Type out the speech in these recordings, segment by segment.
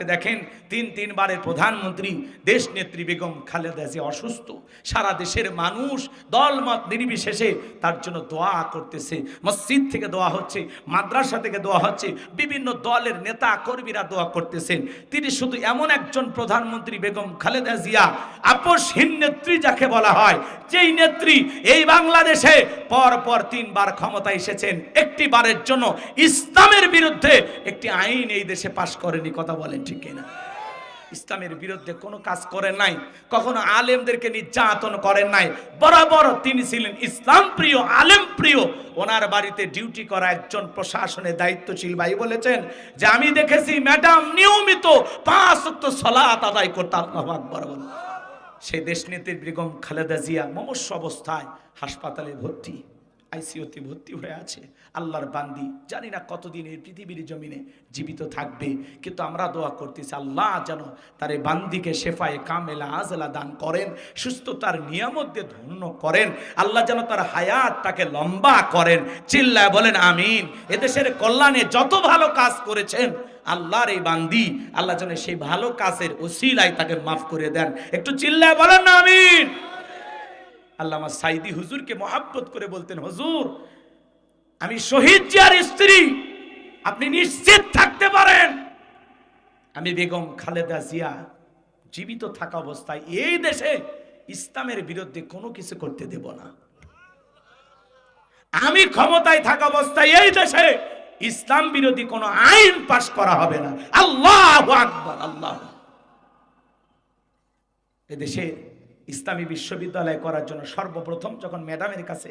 আজকে দেখেন তিনবারের প্রধানমন্ত্রী দেশ নেত্রী বেগম খালেদা জিয়া অসুস্থ, সারা দেশের মানুষ দলমত নির্বিশেষে তার জন্য দোয়া করতেছে। মসজিদ থেকে দোয়া হচ্ছে, মাদ্রাসা থেকে দোয়া হচ্ছে, বিভিন্ন দলের নেতা কর্মীরা দোয়া করতেছেন। তিনি শুধু এমন একজন প্রধানমন্ত্রী বেগম খালেদা জিয়া, আপসহীন নেত্রী যাকে বলা হয়, যেই নেত্রী এই বাংলাদেশে পরপর 3 বার ক্ষমতায় এসেছেন, একটি বারের জন্য ইসলামের বিরুদ্ধে একটি আইন এই দেশে পাশ করেনি। কথা বলেন ঠিক কিনা? ইসলামের বিরুদ্ধে কোনো কাজ করেন নাই, কখনো আলেমদেরকে নির্যাতন করেন নাই। বরাবর তিনি ছিলেন ইসলাম প্রিয়, আলেম প্রিয়। ওনার বাড়িতে ডিউটি করা একজন প্রশাসনের দায়িত্বশীল ভাই বলেছেন যে আমি দেখেছি ম্যাডাম নিয়মিত 5 ওয়াক্ত সালাত আদায় করতে। আল্লাহু আকবার বলেন। সেই দেশনেত্রী বেগম খালেদা জিয়া মুমূর্ষু অবস্থায় হাসপাতালে ভর্তি, আইসিইউতে ভর্তি হয়ে আছে। আল্লাহর বান্দি, জানি না কতদিন এই পৃথিবীর জমিনে জীবিত থাকবে, কিন্তু আমরা দোয়া করতেছি আল্লাহ যেন তার এই বান্দিকে শেফায়ে কামেলা আজলা দান করেন, সুস্থতার নিয়ামত দিয়ে ধন্য করেন। আল্লাহ যেন তার হায়াতটাকে লম্বা করেন। চিল্লায় বলেন আমিন। এদেশের কল্যাণে যত ভালো কাজ করেছেন আল্লাহর এই বান্দি, আল্লাহ যেন সেই ভালো কাজের ওসিলায় তাকে মাফ করে দেন। একটু চিল্লায় বলেন না আমিন। আল্লামা সাইদি হুজুরকে মহাব্বত করে বলতেন, হুজুর আমি শহীদ জিয়ার স্ত্রী, আপনি নিশ্চিত থাকতে পারেন আমি বেগম খালেদা জিয়া জীবিত থাকা অবস্থায় এই দেশে ইসলামের বিরুদ্ধে কোনো কিছু করতে দেব না। আমি ক্ষমতায় থাকা অবস্থায় এই দেশে ইসলাম বিরোধী কোনো আইন পাশ করা হবে না। আল্লাহু আকবার। আল্লাহ এদেশে ইসলামী বিশ্ববিদ্যালয় করার জন্য সর্বপ্রথম যখন ম্যাডামের কাছে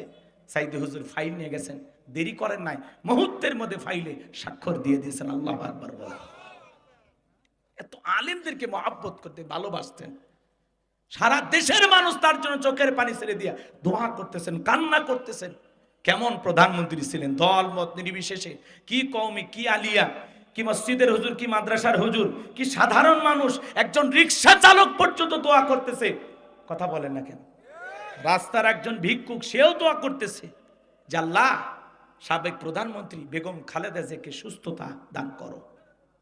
সাইদি হুজুর ফাইল নিয়ে গেছেন, দেরি করেন নাই, মুহূর্তের মধ্যে ফাইলে স্বাক্ষর দিয়ে দিয়েছেন। আল্লাহু আকবার বলে। এত আলেমদেরকে মহব্বত করতে ভালোবাসতেন, সারা দেশের মানুষ তার জন্য চোখের পানি ছেড়ে দিয়ে দোয়া করতেছেন, কান্না করতেছেন। কেমন প্রধানমন্ত্রী ছিলেন, দল মত নির্বিশেষে, কি কওমি, কি আলিয়া, কি মসজিদের হুজুর, কি মাদ্রাসার হুজুর, কি সাধারণ মানুষ, একজন রিক্সা চালক পর্যন্ত দোয়া করতেছে। কথা বলেন না কেন? রাস্তার একজন ভিক্ষুক, সেও দোয়া করতেছে যে আল্লাহ সাবেক প্রধানমন্ত্রী বেগম খালেদা জিয়াকে সুস্থতা দান করো,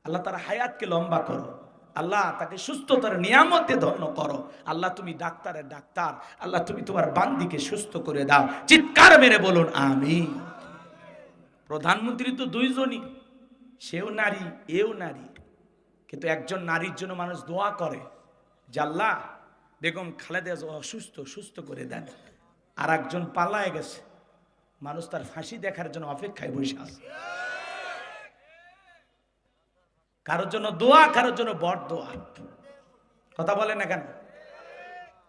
আল্লাহ তার হায়াতকে লম্বা করো, আল্লাহ তাকে সুস্থতার নিয়ামতে ধন্য করো। আল্লাহ তুমি ডাক্তারের ডাক্তার, আল্লাহ তুমি তোমার বান্দিকে সুস্থ করে দাও। চিৎকার মেরে বলুন আমিন। প্রধানমন্ত্রী তো 2 জনই, সেও নারী এও নারী, কিন্তু একজন নারীর জন্য মানুষ দোয়া করে যে আল্লাহ বেগম খালেদা জিয়া অসুস্থ, সুস্থ করে দেন। আর একজন পালায় গেছে, মানুষ তার ফাঁসি দেখার জন্য অপেক্ষায় বসে আছে। কারোর জন্য দোয়া, কারোর জন্য বড় দোয়া। কথা বলেন না কেন?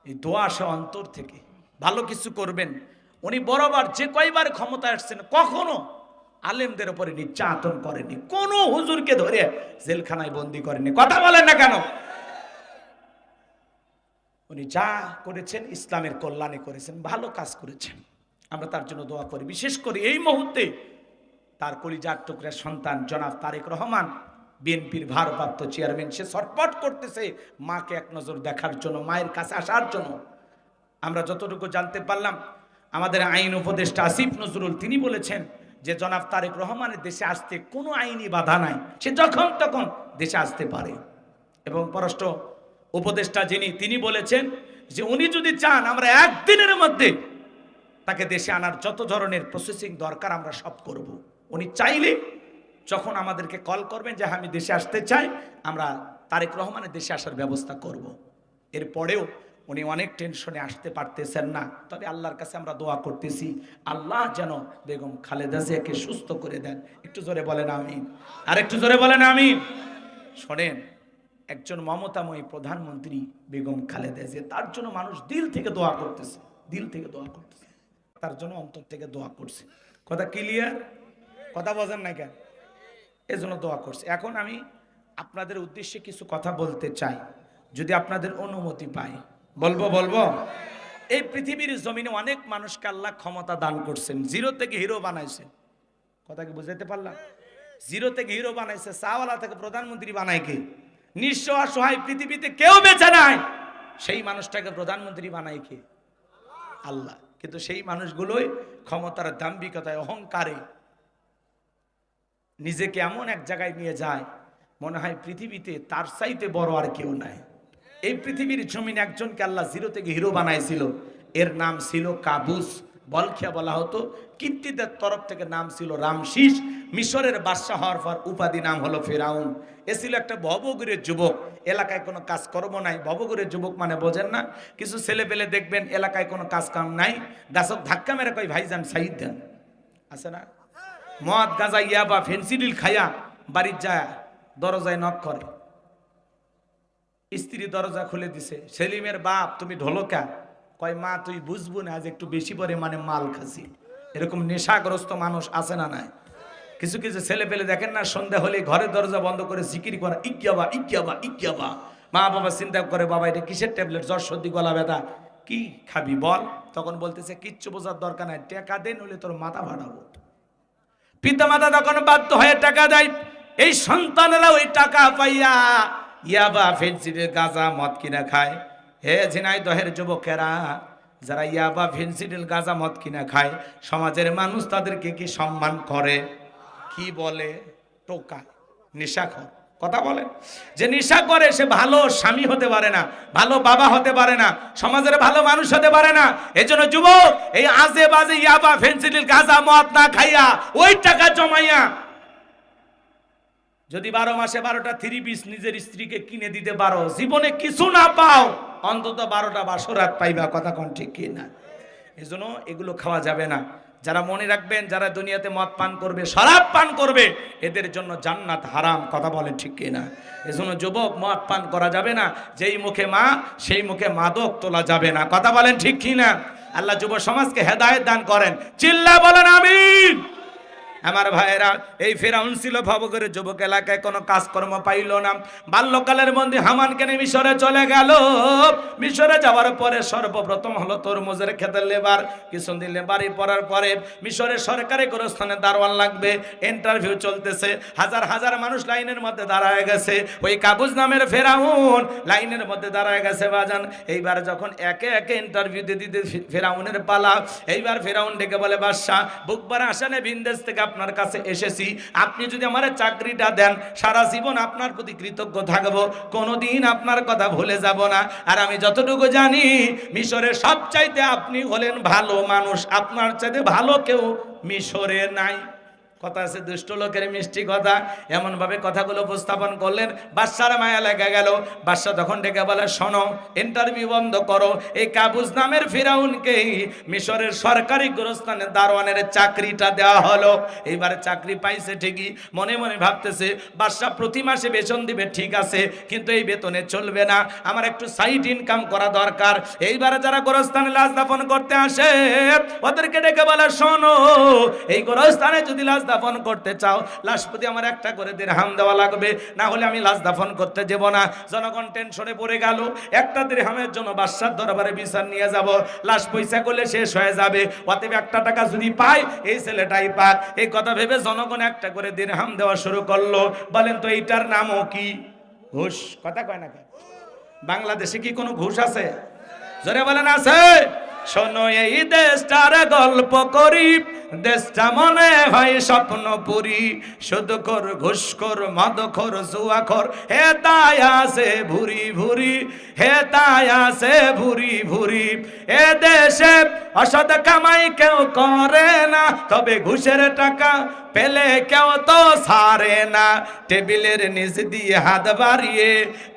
এই দোয়া আসে অন্তর থেকে। ভালো কিছু করবেন। উনি বরাবর যে কয়বার ক্ষমতায় আসছেন কখনো আলেমদের উপরে নির্যাতন করেনি, কোন হুজুরকে ধরে জেলখানায় বন্দি করেনি। কথা বলেন না কেন? উনি যা করেছেন ইসলামের কল্যাণে করেছেন, ভালো কাজ করেছেন। আমরা তার জন্য দোয়া করি। বিশেষ করে এই মুহূর্তে তার কলিজার টুকরা সন্তান জনাব তারেক রহমান, বিএনপির ভারপ্রাপ্ত চেয়ারম্যান, সে ছটফট করতেছে মাকে এক নজর দেখার জন্য, মায়ের কাছে আসার জন্য। আমরা যতটুকু জানতে পারলাম, আমাদের আইন উপদেষ্টা আসিফ নজরুল তিনি বলেছেন যে জনাব তারেক রহমানের দেশে আসতে কোনো আইনি বাধা নাই, সে যখন তখন দেশে আসতে পারে। এবং পররাষ্ট্র উপদেষ্টা যিনি, তিনি বলেছেন যে উনি যদি চান আমরা একদিনের মধ্যে তাকে দেশে আনার যত ধরনের প্রসেসিং দরকার আমরা সব করব। উনি চাইলে যখন আমাদেরকে কল করবেন যে আমি দেশে আসতে চাই, আমরা তারেক রহমানের দেশে আসার ব্যবস্থা করব। এরপরেও উনি অনেক টেনশনে আসতে পারতেছেন না, তবে আল্লাহর কাছে আমরা দোয়া করতেছি আল্লাহ যেন বেগম খালেদা জিয়াকে সুস্থ করে দেন। একটু জোরে বলেন আমিন। আর একটু জোরে বলেন আমিন। শোনেন, একজন মমতাময়ী প্রধানমন্ত্রী বেগম খালেদা জিয়া, তার জন্য মানুষ দিল থেকে দোয়া করতেছে, দিল থেকে দোয়া করতেছে, তার জন্য অন্তর থেকে দোয়া করছে। কথা ক্লিয়ার? কথা বোঝেন না কেন? এজন্য দোয়া করছে। এখন আমি আপনাদের উদ্দেশ্যে কিছু কথা বলতে চাই, যদি আপনাদের অনুমতি পাই। বলবো। এই পৃথিবীর জমিনে অনেক মানুষকে আল্লাহ ক্ষমতা দান করছেন, জিরো থেকে হিরো বানাইছেন। কথা কি বুঝাইতে পারলাম? জিরো থেকে হিরো বানাইছে। চাওয়ালা থেকে প্রধানমন্ত্রী বানায় কে? নিঃস্ব অসহায় পৃথিবীতে কেউ বেঁচে নাই, সেই মানুষটাকে প্রধানমন্ত্রী বানায় কে? আল্লাহ। কিন্তু সেই মানুষগুলোই ক্ষমতার দাম্ভিকতায়, অহংকারে নিজেকে এমন এক জায়গায় নিয়ে যায় মনে হয় পৃথিবীতে তার চাইতে বড় আর কেউ নাই। এই পৃথিবীর জমিনে একজনকে আল্লাহ জিরো থেকে হিরো বানাইছিল, এর নাম ছিল কাবুস, বলখিয়া বলা হতো। কীর্তিদের তরফ থেকে নাম ছিল রামশিস। মিশরের বাদশাহ হওয়ার পর উপাধি নাম হলো ফেরাউন। এ ছিল একটা ভবঘুরের যুবক, এলাকায় কোনো কাজকর্ম নাই। ভবঘুরের যুবক মানে বোঝেন না? কিছু ছেলে পেলে দেখবেন এলাকায় কোনো কাজ কাম নাই, গাছক ধাক্কা মেরে কই ভাইজান সাইড দেন, আছে না? মদ গাঁজা ইয়াবা ফেন্সিডিল খাইয়া বাড়ির যায় দরজায় নক করে, স্ত্রী দরজা খুলে দিছে, সেলিমের বাপ তুমি ঢোলকা, কয় মা তুই বুঝবো না, আজ একটু বেশি পরিমাণে মাল খাসি। এরকম নেশাগ্রস্ত মানুষ আছে না নাই? কিছু কিছু ছেলে পেলে দেখেন না, সন্ধ্যা হলে ঘরের দরজা বন্ধ করে জিকির করা, ইকিয়াবা ইকিয়াবা ইকিয়াবা। মা বাবা চিন্তা করে, বাবা এটা কিসের ট্যাবলেট, জ্বর সর্দি গলা ব্যথা, কি খাবি বল? তখন বলতেছে কিচ্ছু বোঝার দরকার নাই, টাকা দেন হলে তোর মাথা ফাটাবো। পিতা মাতা তখন বাধ্য হয়ে টাকা দেয়। এই সন্তানেরা ওই টাকা পাইয়া ইয়াবা ফেন্সিডিল গাঁজা মদ কিনা খায়। হে ঝিনাইদহের যুবকেরা, যারা ইয়াবা ফেন্সিডিল গাঁজা মদ কিনা খায়, সমাজের মানুষ তাদেরকে কি সম্মান করে? কি বলে? টোকা, নেশাখোর। কথা বলে, যে নেশা করে সে ভালো স্বামী হতে পারে না, ভালো বাবা হতে পারে না, সমাজের ভালো মানুষ হতে পারে না। এজন্য যুবক, এই আজে বাজে ইয়াবা ফেন্সিডিল গাঁজা মদ না খাইয়া ওই টাকা জমাইয়া যদি 12 মাসে 12টা 3 পিস নিজের স্ত্রীকে কিনে দিতে পারো, জীবনে কিছু না পাও অন্তত 12টা বাসরাত পাইবা। কথা কোন ঠিক কি না? এজন্য এগুলো খাওয়া যাবে না। যারা মনে রাখবেন, যারা দুনিয়াতে মদ পান করবে, শরাব পান করবে, এদের জন্য জান্নাত হারাম। কথা বলেন ঠিক কি না? এজন্য যুবক, মদ পান করা যাবে না। যেই মুখে মা সেই মুখে মাদক তোলা যাবে না। কথা বলেন ঠিক কি না? আল্লাহ যুব সমাজকে হেদায়েত দান করেন। চিল্লা বলেন আমিন। আমার ভাইয়েরা, এই ফেরাউন ছিল ভবঘুরের যুবক, এলাকায় কোনো কাজকর্ম পাইল না। বাল্যকালের মধ্যে হামানকে নিয়ে মিশরে চলে গেল। মিশরে যাওয়ার পরে সর্বপ্রথম হলো তরমুজের খেতের লেবার। কিছুদিন লেবারি পড়ার পরে মিশরের সরকারি গোরস্থানে দারোয়ান লাগবে, ইন্টারভিউ চলতেছে। হাজার হাজার মানুষ লাইনের মধ্যে দাঁড়ায় গেছে। ওই কাবুস নামের ফেরাউন লাইনের মধ্যে দাঁড়ায় গেছে বাজান। এইবার যখন একে একে ইন্টারভিউ দিতে ফেরাউনের পালা, এইবার ফেরাউন ডেকে বলে, বাদশাহ বুকবার আসানে ভিনদেশ থেকে আপনার কাছে এসেছি, আপনি যদি আমার চাকরিটা দেন সারা জীবন আপনার প্রতি কৃতজ্ঞ থাকবো, কোনোদিন আপনার কথা ভুলে যাব না। আর আমি যতটুকু জানি মিশরের সবচাইতে আপনি হলেন ভালো মানুষ, আপনার চাইতে ভালো কেউ মিশরে নাই। কথা আছে দুষ্ট লোকের মিষ্টি কথা, এমন ভাবে কথাগুলো উপস্থাপন করলেন, বাদশার মায়া লেগে গেল। বাদশা তখন ডেকে বলে, শোনো, ইন্টারভিউ বন্ধ করো। এই কাবুস নামের ফিরাউনকে মিশরের সরকারি গোরস্থানে দারোয়ানের চাকরিটা দেওয়া হলো। এইবার চাকরি পাইছে ঠিকই, মনে মনে ভাবতেছে বাদশা প্রতি মাসে বেতন দিবে ঠিক আছে, কিন্তু এই বেতনে চলবে না, আমার একটু সাইড ইনকাম করা দরকার। এইবার যারা গোরস্থানে লাশ দাফন করতে আসে ওদেরকে ডেকে বলে, শোনো, এই গোরস্থানে যদি লাশ দাফন করতে চাও, লাশ প্রতি আমার একটা করে দিরহাম দেওয়া লাগবে, না হলে আমি লাশ দাফন করতে যাব না। জনগণ টেনশনে পড়ে গেল, একটা দিরহামের জন্য বাদশার দরবারে বিচার নিয়ে যাব, লাশ পয়সা করলে শেষ হয়ে যাবে, অতএব একটা টাকা যদি পাই এই ছেলেটাই পাক। এই কথা ভেবে জনগণ একটা করে দিরহাম দেওয়া শুরু করলো। বলেন তো এইটার নামও কি? ঘুষ। কথা কয় না কেন? বাংলাদেশে কি কোনো ঘুষ আছে? জোরে বলেন আছে? শোনো, এই দেশটার গল্প করি, দেশটা মনে হয় স্বপ্নপুরী, সুদখোর ঘুষখোর মদখোর জুয়াখোর, হে তাই আছে ভুরি ভুরি, হে তাই আছে ভুরি ভুরি। এ দেশে অসৎ কামাই কেউ করে না, তবে ঘুষের টাকা পেলে কেউ তো ছাড়ে না। টেবিলের নিচ দিয়ে হাত বাড়িয়ে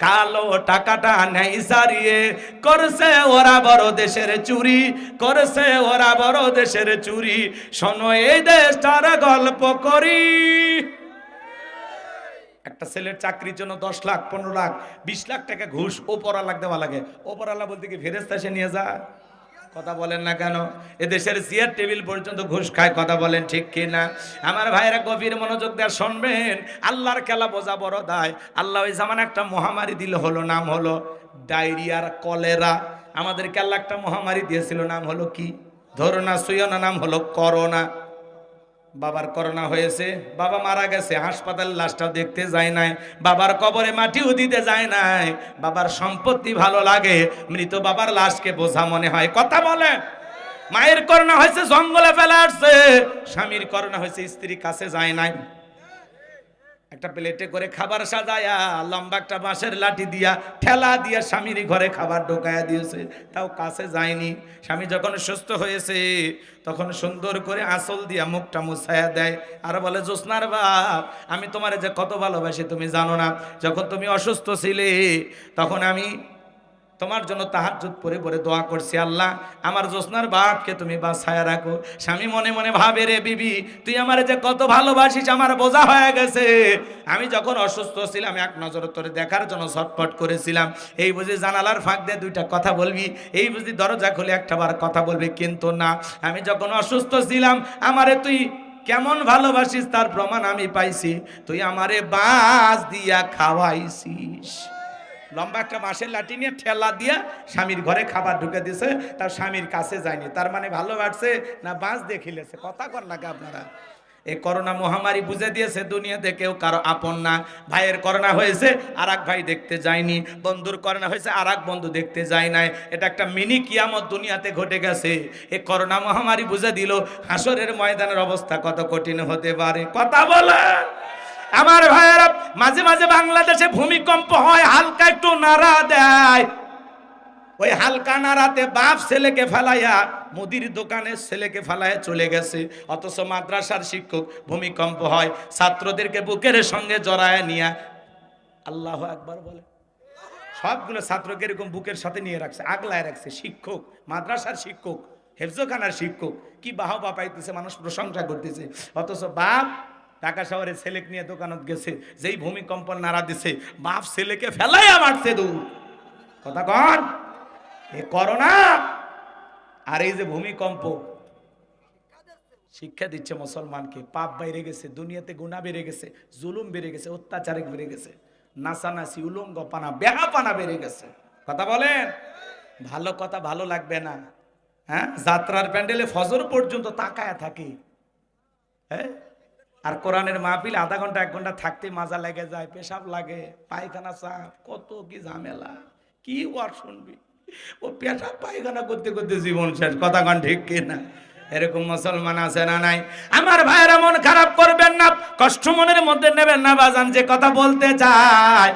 কালো টাকাটা নেই সারিয়ে, করছে ওরা বড় দেশের চুরি, করছে ওরা বড় দেশের চুরি। শোনো, এই দেশটার গল্প করি। একটা ছেলের চাকরির জন্য 10 লাখ 15 লাখ 20 লাখ টাকা ঘুষ ওপরালা দেওয়া লাগে। ওপরালা বলতে কি ফেরেশতা এসে নিয়ে যায়? কথা বলেন না কেন? এদেশের চেয়ার টেবিল পর্যন্ত ঘুষ খায়। কথা বলেন ঠিক কিনা? আমার ভাইয়েরা গভীর মনোযোগ দিয়ে শুনবেন, আল্লাহর খেলা বোঝা বড় দায়। আল্লাহ ওই জামান একটা মহামারী দিল, হলো নাম হলো ডায়রিয়ার কলেরা। আমাদেরকে আল্লাহ একটা মহামারী দিয়েছিল, নাম হলো কি? ধরনা সুয়না, নাম হলো করোনা। বাবার করোনা হয়েছে, বাবা মারা গেছে, হাসপাতালে লাশটাও দেখতে যায় নাই, বাবার কবরে মাটিও দিতে যায় নাই। বাবার সম্পত্তি ভালো লাগে, মৃত বাবার লাশকে বোঝা মনে হয়। কথা বলে। মায়ের করোনা হয়েছে, জঙ্গলে ফেলে আসছে। স্বামীর করোনা হয়েছে, স্ত্রী কাছে যায় নাই। একটা প্লেটে করে খাবার সাজায়া লম্বা একটা বাঁশের লাঠি দিয়া ঠেলা দিয়া স্বামীর ঘরে খাবার ঢোকায়া দিয়েছে, তাও কাছে যায়নি। স্বামী যখন সুস্থ হয়েছে তখন সুন্দর করে আঁচল দিয়া মুখটা মুছায়া দেয় আর বলে, জ্যোৎস্নার বাপ, আমি তোমার যে কত ভালোবাসি তুমি জানো না। যখন তুমি অসুস্থ ছিলে তখন আমি তোমার জন্য তাহাজ্জুদ পড়ে পড়ে দোয়া করছি, আল্লাহ আমার জ্যোৎস্নার বাপকে তুমি বাঁচায়া রাখো। স্বামী মনে মনে ভাবে, রে বিবি, তুই আমার যে কত ভালোবাসিস আমার বোঝা হয়ে গেছে। আমি যখন অসুস্থ ছিলাম এক নজর তোরে দেখার জন্য ছটফট করেছিলাম। এই বুঝি জানালার ফাঁক দিয়ে দুইটা কথা বলবি, এই বুঝি দরজা খুলে একটা বার কথা বলবি, কিন্তু না, আমি যখন অসুস্থ ছিলাম আমারে তুই কেমন ভালোবাসিস তার প্রমাণ আমি পাইছি, তুই আমারে বাঁশ দিয়া খাওয়াইছিস। লম্বা একটা বাঁশের লাঠি নিয়ে ঠেলা দিয়া স্বামীর ঘরে খাবার ঢুকে দিয়েছে, তার স্বামীর কাছে যায়নি। তার মানে ভালোবাসছে না বাঁশ দিয়ে খিলেছে? কথা কর লাগে আপনারা। এই করোনা মহামারী বুঝে দিয়েছে দুনিয়াতে কেউ কারো আপন না। ভাইয়ের করোনা হয়েছে আর এক ভাই দেখতে যায়নি, বন্ধুর করোনা হয়েছে আর এক বন্ধু দেখতে যায় নাই। এটা একটা মিনি কিয়ামত দুনিয়াতে ঘটে গেছে। এই করোনা মহামারী বুঝে দিল হাসরের ময়দানের অবস্থা কত কঠিন হতে পারে। কথা বলে আমার ভাইয়েরা, মাঝে মাঝে বাংলাদেশে ভূমিকম্প হয়, হালকা একটু নাড়া দেয়, ওই হালকা নাড়াতে বাপ ছেলেকে ফেলাইয়া মুদির দোকানের ছেলেকে ফেলাইয়া চলে গেছে। অথচ মাদ্রাসার শিক্ষক ভূমিকম্প হয় ছাত্রদেরকে বুকের সঙ্গে জড়ায় নিয়ে, আল্লাহ আকবার বলে, সবগুলো ছাত্রকে এরকম বুকের সাথে নিয়ে রাখছে, আগলায় রাখছে। শিক্ষক, মাদ্রাসার শিক্ষক, হেফজখানার শিক্ষক, কি বাহবা পাইতেছে, মানুষ প্রশংসা করতেছে। অথচ বাপ ঢাকা শহরে ছেলেকে নিয়ে দোকানত গেছে, যেই ভূমিকম্প নাড়া দিছে বাপ ছেলেকে ফেলাইয়া মারছে দূর। কথা কন, এ করোনা আর এই যে ভূমিকম্প শিক্ষা দিচ্ছে মুসলমানকে। পাপ বেড়ে গেছে, দুনিয়াতে গুনাহ বেড়ে গেছে, জুলুম বেড়ে গেছে, অত্যাচার বেড়ে গেছে, নাচানাচি, উলঙ্গ পানা, বেহা পানা বেড়ে গেছে। কথা বলেন, ভালো কথা ভালো লাগবে না? হ্যাঁ, যাত্রার প্যান্ডেলে ফজর পর্যন্ত তাকায়া থাকি, হ্যাঁ, আর কোরআনের মাহফিল আধা ঘন্টা এক ঘন্টা থাকতে মাজা লেগে যায়, পেশাব লাগে, পায়খানা চাপ, কত কি ঝামেলা, কি ওয়ার শুনবি? ও পেশাব পায়খানা করতে করতে জীবন শেষ। কথা কন ঠিক কিনা? এরকম মুসলমান আছে না নাই? আমার ভাইয়েরা, মন খারাপ করবেন না, কষ্ট মনের মধ্যে নেবেন না। বাজান যে কথা বলতে চায়,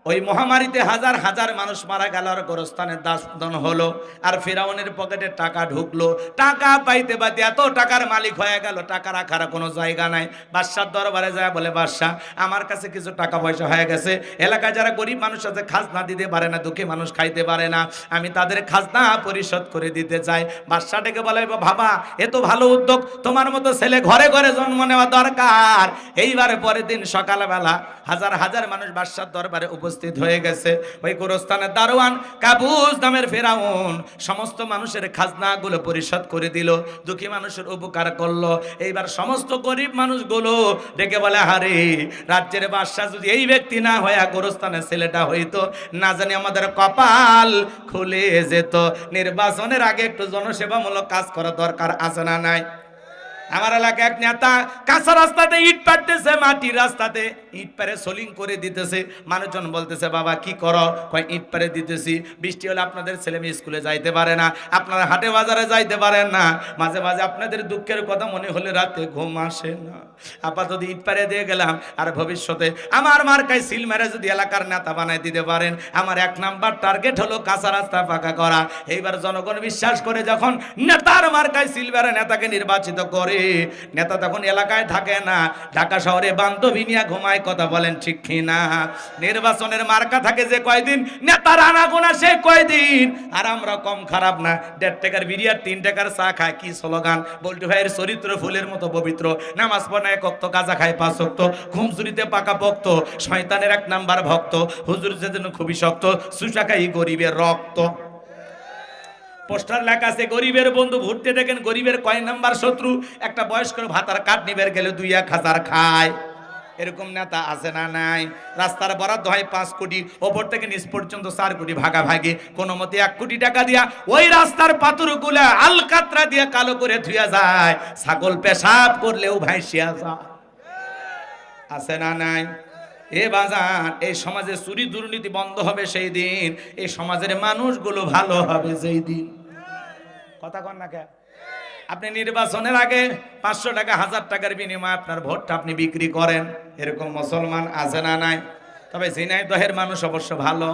ওই মহামারীতে হাজার হাজার মানুষ মারা গেল আর গোরস্থানের দাসদান হলো, আর ফিরাউনের পকেটে টাকা ঢুকলো। টাকা পাইতে পাইতে এত টাকার মালিক হয়ে গেল, টাকা রাখার কোনো জায়গা নাই। বাদশার দরবারে যায়, বলে, বাদশা, আমার কাছে কিছু টাকা পয়সা হয়ে গেছে, এলাকায় যারা গরিব মানুষ আছে খাজনা দিতে পারে না, দুঃখী মানুষ খাইতে পারে না, আমি তাদের খাজনা পরিশোধ করে দিতে চাই। বাদশা ডেকে বলে, বাবা, এ তো ভালো উদ্যোগ, তোমার মতো ছেলে ঘরে ঘরে জন্ম নেওয়া দরকার। এইবারে পরের দিন সকালবেলা হাজার হাজার মানুষ বাদশার দরবারে উপস্থিত হয়ে গেছে। ওই গোরস্থানের দারোয়ান কাবুস নামের ফেরাউন সমস্ত মানুষের খাজনাগুলো পরিশোধ করে দিল, দুঃখী মানুষের উপকার করলো। এইবার সমস্ত গরিব মানুষগুলো ডেকে বলে, হারে, রাজ্যের বাদশাহ যদি এই ব্যক্তি না হয়ে গোরস্থানের ছেলেটা হইতো, না জানি আমাদের কপাল খুলে যেত। নির্বাচনের আগে একটু জনসেবামূলক কাজ করা দরকার আছে না নাই? আমার এলাকায় এক নেতা কাঁচা রাস্তাতে ইট পাড়তেছে, মাটির রাস্তাতে ইট পারে সোলিং করে দিতেছে। মানুষজন বলতেছে, বাবা কি করো? কয়, ইট পারে দিতেছি, বৃষ্টি হলে আপনাদের ছেলে মেয়ে স্কুলে যাইতে পারে না, আপনারা হাটে বাজারে যাইতে পারেন না, মাঝে মাঝে আপনাদের দুঃখের কথা মনে হলে রাতে ঘুম আসে না। আপাতত ইট পারে দিয়ে গেলাম, আর ভবিষ্যতে আমার মার্কায় সিল মেরে যদি এলাকার নেতা বানাই দিতে পারেন, আমার 1 নাম্বার টার্গেট হলো কাঁচা রাস্তা পাকা করা। এইবার জনগণ বিশ্বাস করে যখন নেতার মার্কায় সিল মেরে নেতাকে নির্বাচিত করে, নেতা তখন এলাকায় থাকে না, ঢাকা শহরে বান্ধবী নিয়ে ঘুমায়। কথা বলেন ঠিক কিনা? নির্বাচনের মার্কা থাকে যে কয়দিন, নেতার আনাগোনা সে কয়দিন। আর আমরা কম খারাপ না, 1.5 টাকার বিড়ি আর 3 টাকার চা খায়। কি স্লোগান! বল্টু ভাইয়ের চরিত্র ফুলের মতো পবিত্র, নামাজ পড়ে 1 ওয়াক্ত, গাঁজা খায় 5 ওয়াক্ত, ঘুম চুরিতে পাকা পক্ত, শয়তানের 1 নাম্বার ভক্ত, হুজুর যেন খুবই শক্ত, সুশা খাই গরিবের রক্ত। পোস্টার লেখা আছে, গরিবের বন্ধু, ভুটতে দেখেন গরিবের কয় নাম্বার শত্রু। একটা বয়স্ক ভাতার কাঠ নিবের গেলে 2-1000 খায়। এরকম নেতা আছে না নাই? রাস্তার বরাদ্দ হয় 5 কোটি, ওপর থেকে নিচ পর্যন্ত 4 কোটি ভাগাভাগি, কোনো মতে 1 কোটি টাকা দিয়া ওই রাস্তার পাথরগুলা আলকাতরা দিয়ে কালো করে ধুয়া যায়, ছাগল পেশাব করলেও ভাইসিয়া যায়। আছে না নাই? এ বাজার, এই সমাজে চুরি দুর্নীতি বন্ধ হবে সেই দিন, এই সমাজের মানুষগুলো ভালো হবে যেই দিন। কথা কন না কে? আপনি নির্বাচনের আগে 500 টাকা 1000 টাকার বিনিময়ে আপনার ভোটটা আপনি বিক্রি করেন, এরকম মুসলমান আছে না নাই? তবে ঝিনাইদহের মানুষ অবশ্য ভালো,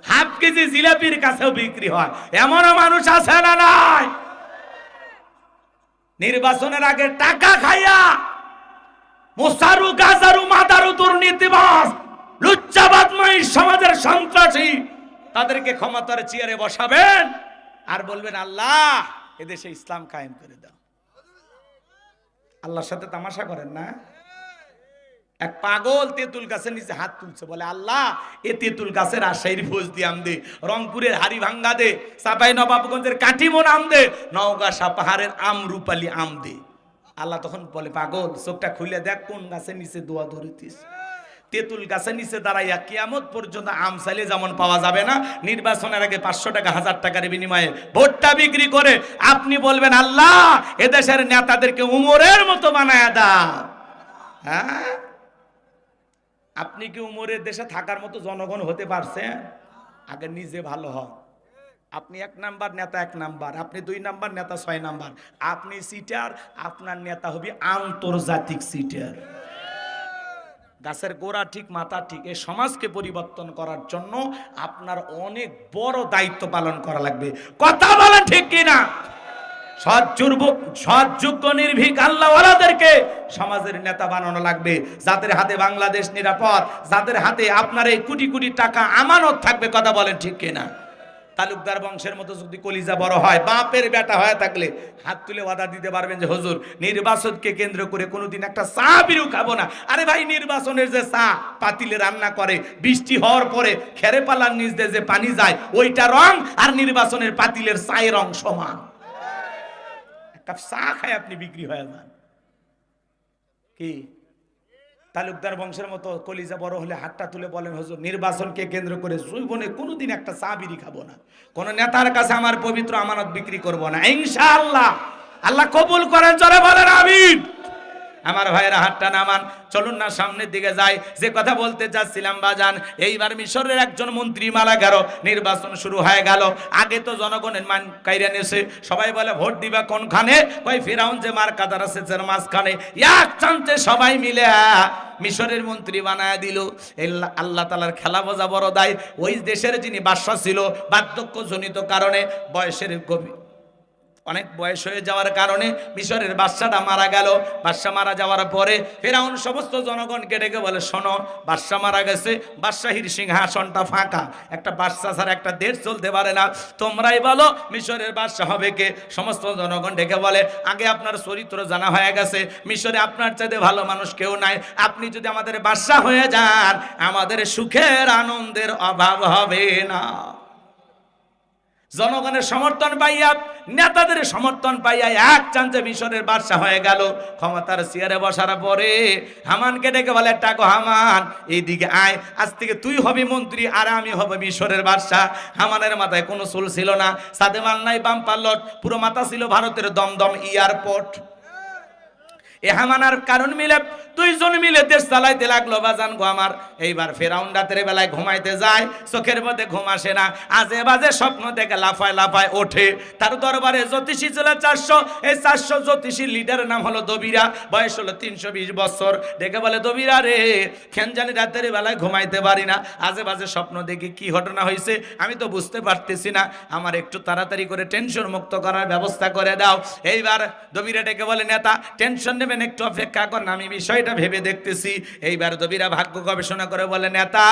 হাফ কেজি জিলাপির কাছেও বিক্রি হয়, এমনও মানুষ আছে না নাই? নির্বাচনের আগে টাকা খাইয়া মোসারু গাজারু মাদারু দুর্নীতিবাজ লুচ্চাবাদময় সমাজের সন্ত্রাসী তাদেরকে ক্ষমতার চেয়ারে বসাবেন আর বলবেন আল্লাহ এদেশে ইসলাম কায়েম করে দাও। আল্লাহর সাথে তামাশা করেন না? এক পাগল তেঁতুল গাছের নিচে হাত তুলছে, বলে আল্লাহ এ তেঁতুল গাছের রাজশাহীর ফোজ দিয়ে আম দে, রংপুরের হাড়িভাঙ্গা দে, চাঁপাই নবাবগঞ্জের কাঠিমন আম দে, নওগাঁ সাপাহারের আম রূপালী আম দে। আল্লাহ তখন বলে পাগল চোখটা খুলে দেখ কোন গাছের নিচে দোয়া ধরিতিস। তেঁতুল গাছের নিচে দাঁড়াইয়া কিয়ামত পর্যন্ত আম চাইলে যেমন পাওয়া যাবে না, নির্বাচনের আগে 500 টাকা 1000 টাকার বিনিময়ে ভোটটা বিক্রি করে আপনি বলবেন আল্লাহ এদেশের নেতাদেরকে উমরের মতো বানায়া দাও। হ্যাঁ, আপনি কি উমরের দেশে থাকার মতো জনগণ হতে পারছেন? আগে নিজে ভালো হন। আপনি 1 নাম্বার নেতা 1 নাম্বার, আপনি 2 নাম্বার নেতা 6 নাম্বার, আপনি সিটার, আপনার নেতা হবে আন্তর্জাতিক সিটার। গাছের গোড়া ঠিক মাথা ঠিক। এই সমাজকে পরিবর্তন করার জন্য আপনার অনেক বড় দায়িত্ব পালন করা লাগবে। কথা বলেন ঠিক কিনা? সৎযোগ্য নির্ভীক আল্লাহওয়ালাদেরকে সমাজের নেতা বানানো লাগবে, যাদের হাতে বাংলাদেশ নিরাপদ, যাদের হাতে আপনার এই কোটি কোটি টাকা আমানত থাকবে। কথা বলেন ঠিক কিনা? তালুকদার বংশের মতো যদি কলিজা বড় হয়, বাপের বেটা হয়ে থাকলে হাত তুলে ওয়াদা দিতে পারবেন যে হুজুর নির্বাচনকে কেন্দ্র করে কোনোদিন একটা চা বিরু খাবো না। আরে ভাই, নির্বাচনের যে চা পাতিলে রান্না করে বৃষ্টি হওয়ার পরে খেরে পালার নিচ দিয়ে যে পানি যায় ওইটা রং, আর নির্বাচনের পাতিলের চায়ের রং সমান। এক কাপ চা খায় আপনি বিক্রি হয়ে যান। কি তালুকদার বংশের মতো কলিজা বড় হলে হাতটা তুলে বলেন হুজুর নির্বাচনকে কেন্দ্র করে জীবনে কোনোদিন একটা চা বিড়ি খাবো না, কোন নেতার কাছে আমার পবিত্র আমানত বিক্রি করব না, ইনশাআল্লাহ। আল্লাহ কবুল করেন, জোরে বলেন আমিন। আমার ভাইয়েরা হাতটা নামান, চলুন না সামনের দিকে যাই। যে কথা বলতে চাচ্ছিলাম বাজান, এইবার মিশরের একজন মন্ত্রী মারা গেল, নির্বাচন শুরু হয়ে গেল। আগে তো জনগণের মান কাইরা নেছে, সবাই বলে ভোট দিবা কোনখানে, কই ফিরাউন যে মার কাদার আছে যার মাঝখানে, এক চান্সে সবাই মিলে মিশরের মন্ত্রী বানায় দিল। আল্লাহ তাআলার খেলা বোঝা বড় দায়। ওই দেশের যিনি বাদশা ছিল, বার্ধক্যজনিত কারণে বয়সের অনেক বয়স হয়ে যাওয়ার কারণে মিশরের বাদশাটা মারা গেল। বাদশা মারা যাওয়ার পরে ফিরআউন সমস্ত জনগণকে ডেকে বলে শোনো, বাদশা মারা গেছে, বাদশাহীর সিংহাসনটা ফাঁকা, একটা বাদশা ছাড়া একটা দেশ চলতে পারে না, তোমরাই বলো মিশরের বাদশা হবে কে? সমস্ত জনগণ ডেকে বলে আগে আপনার চরিত্র জানা হয়ে গেছে, মিশরে আপনার চাইতে ভালো মানুষ কেউ নাই, আপনি যদি আমাদের বাদশা হয়ে যান আমাদের সুখের আনন্দের অভাব হবে না। জনগণের সমর্থন পাইয়া, নেতাদের সমর্থন পাইয়া এক চান্সে মিশরের বাদশা হয়ে গেল। ক্ষমতার চেয়ারে বসার পরে হামানকে ডেকে বলে টাকো হামান এইদিকে আয়, আজ থেকে তুই হবি মন্ত্রী আর আমি হব মিশরের বাদশা। হামানের মাথায় কোনো চুল ছিল না, সাথে মান নাই বাম পাল্লট, পুরো মাথা ছিল ভারতের দমদম এয়ারপোর্ট। এ হামানার কারণ মিলে 2 জন মিলে দেশ চালাইতে লাগলো বাজান গো আমার। এইবার ফেরাউন রাতের বেলায় ঘুমাইতে যায়, চোখের মধ্যে ঘুম আসে না, আজে বাজে স্বপ্ন দেখে লাফায় লাফায় ওঠে। তার দরবারে জ্যোতিষী ছিল 400, এই 400 জ্যোতিষীর লিডারের নাম হলো দবিরা, বয়স হলো 320 বছর। দেখে বলে দবিরা রে, কেন জানি রাতের বেলায় ঘুমাইতে পারি না, আজে বাজে স্বপ্ন দেখি, কি ঘটনা হয়েছে আমি তো বুঝতে পারতেছি না, আমার একটু তাড়াতাড়ি করে টেনশন মুক্ত করার ব্যবস্থা করে দাও। এইবার দবিরা ডেকে বলে নেতা টেনশন নেবেন, একটু অপেক্ষা করেন, আমি বিষয়টা ভেবে দেখতেছি। এইবার দবিরা ভাগ্য গবেষণা করে বলে নেতা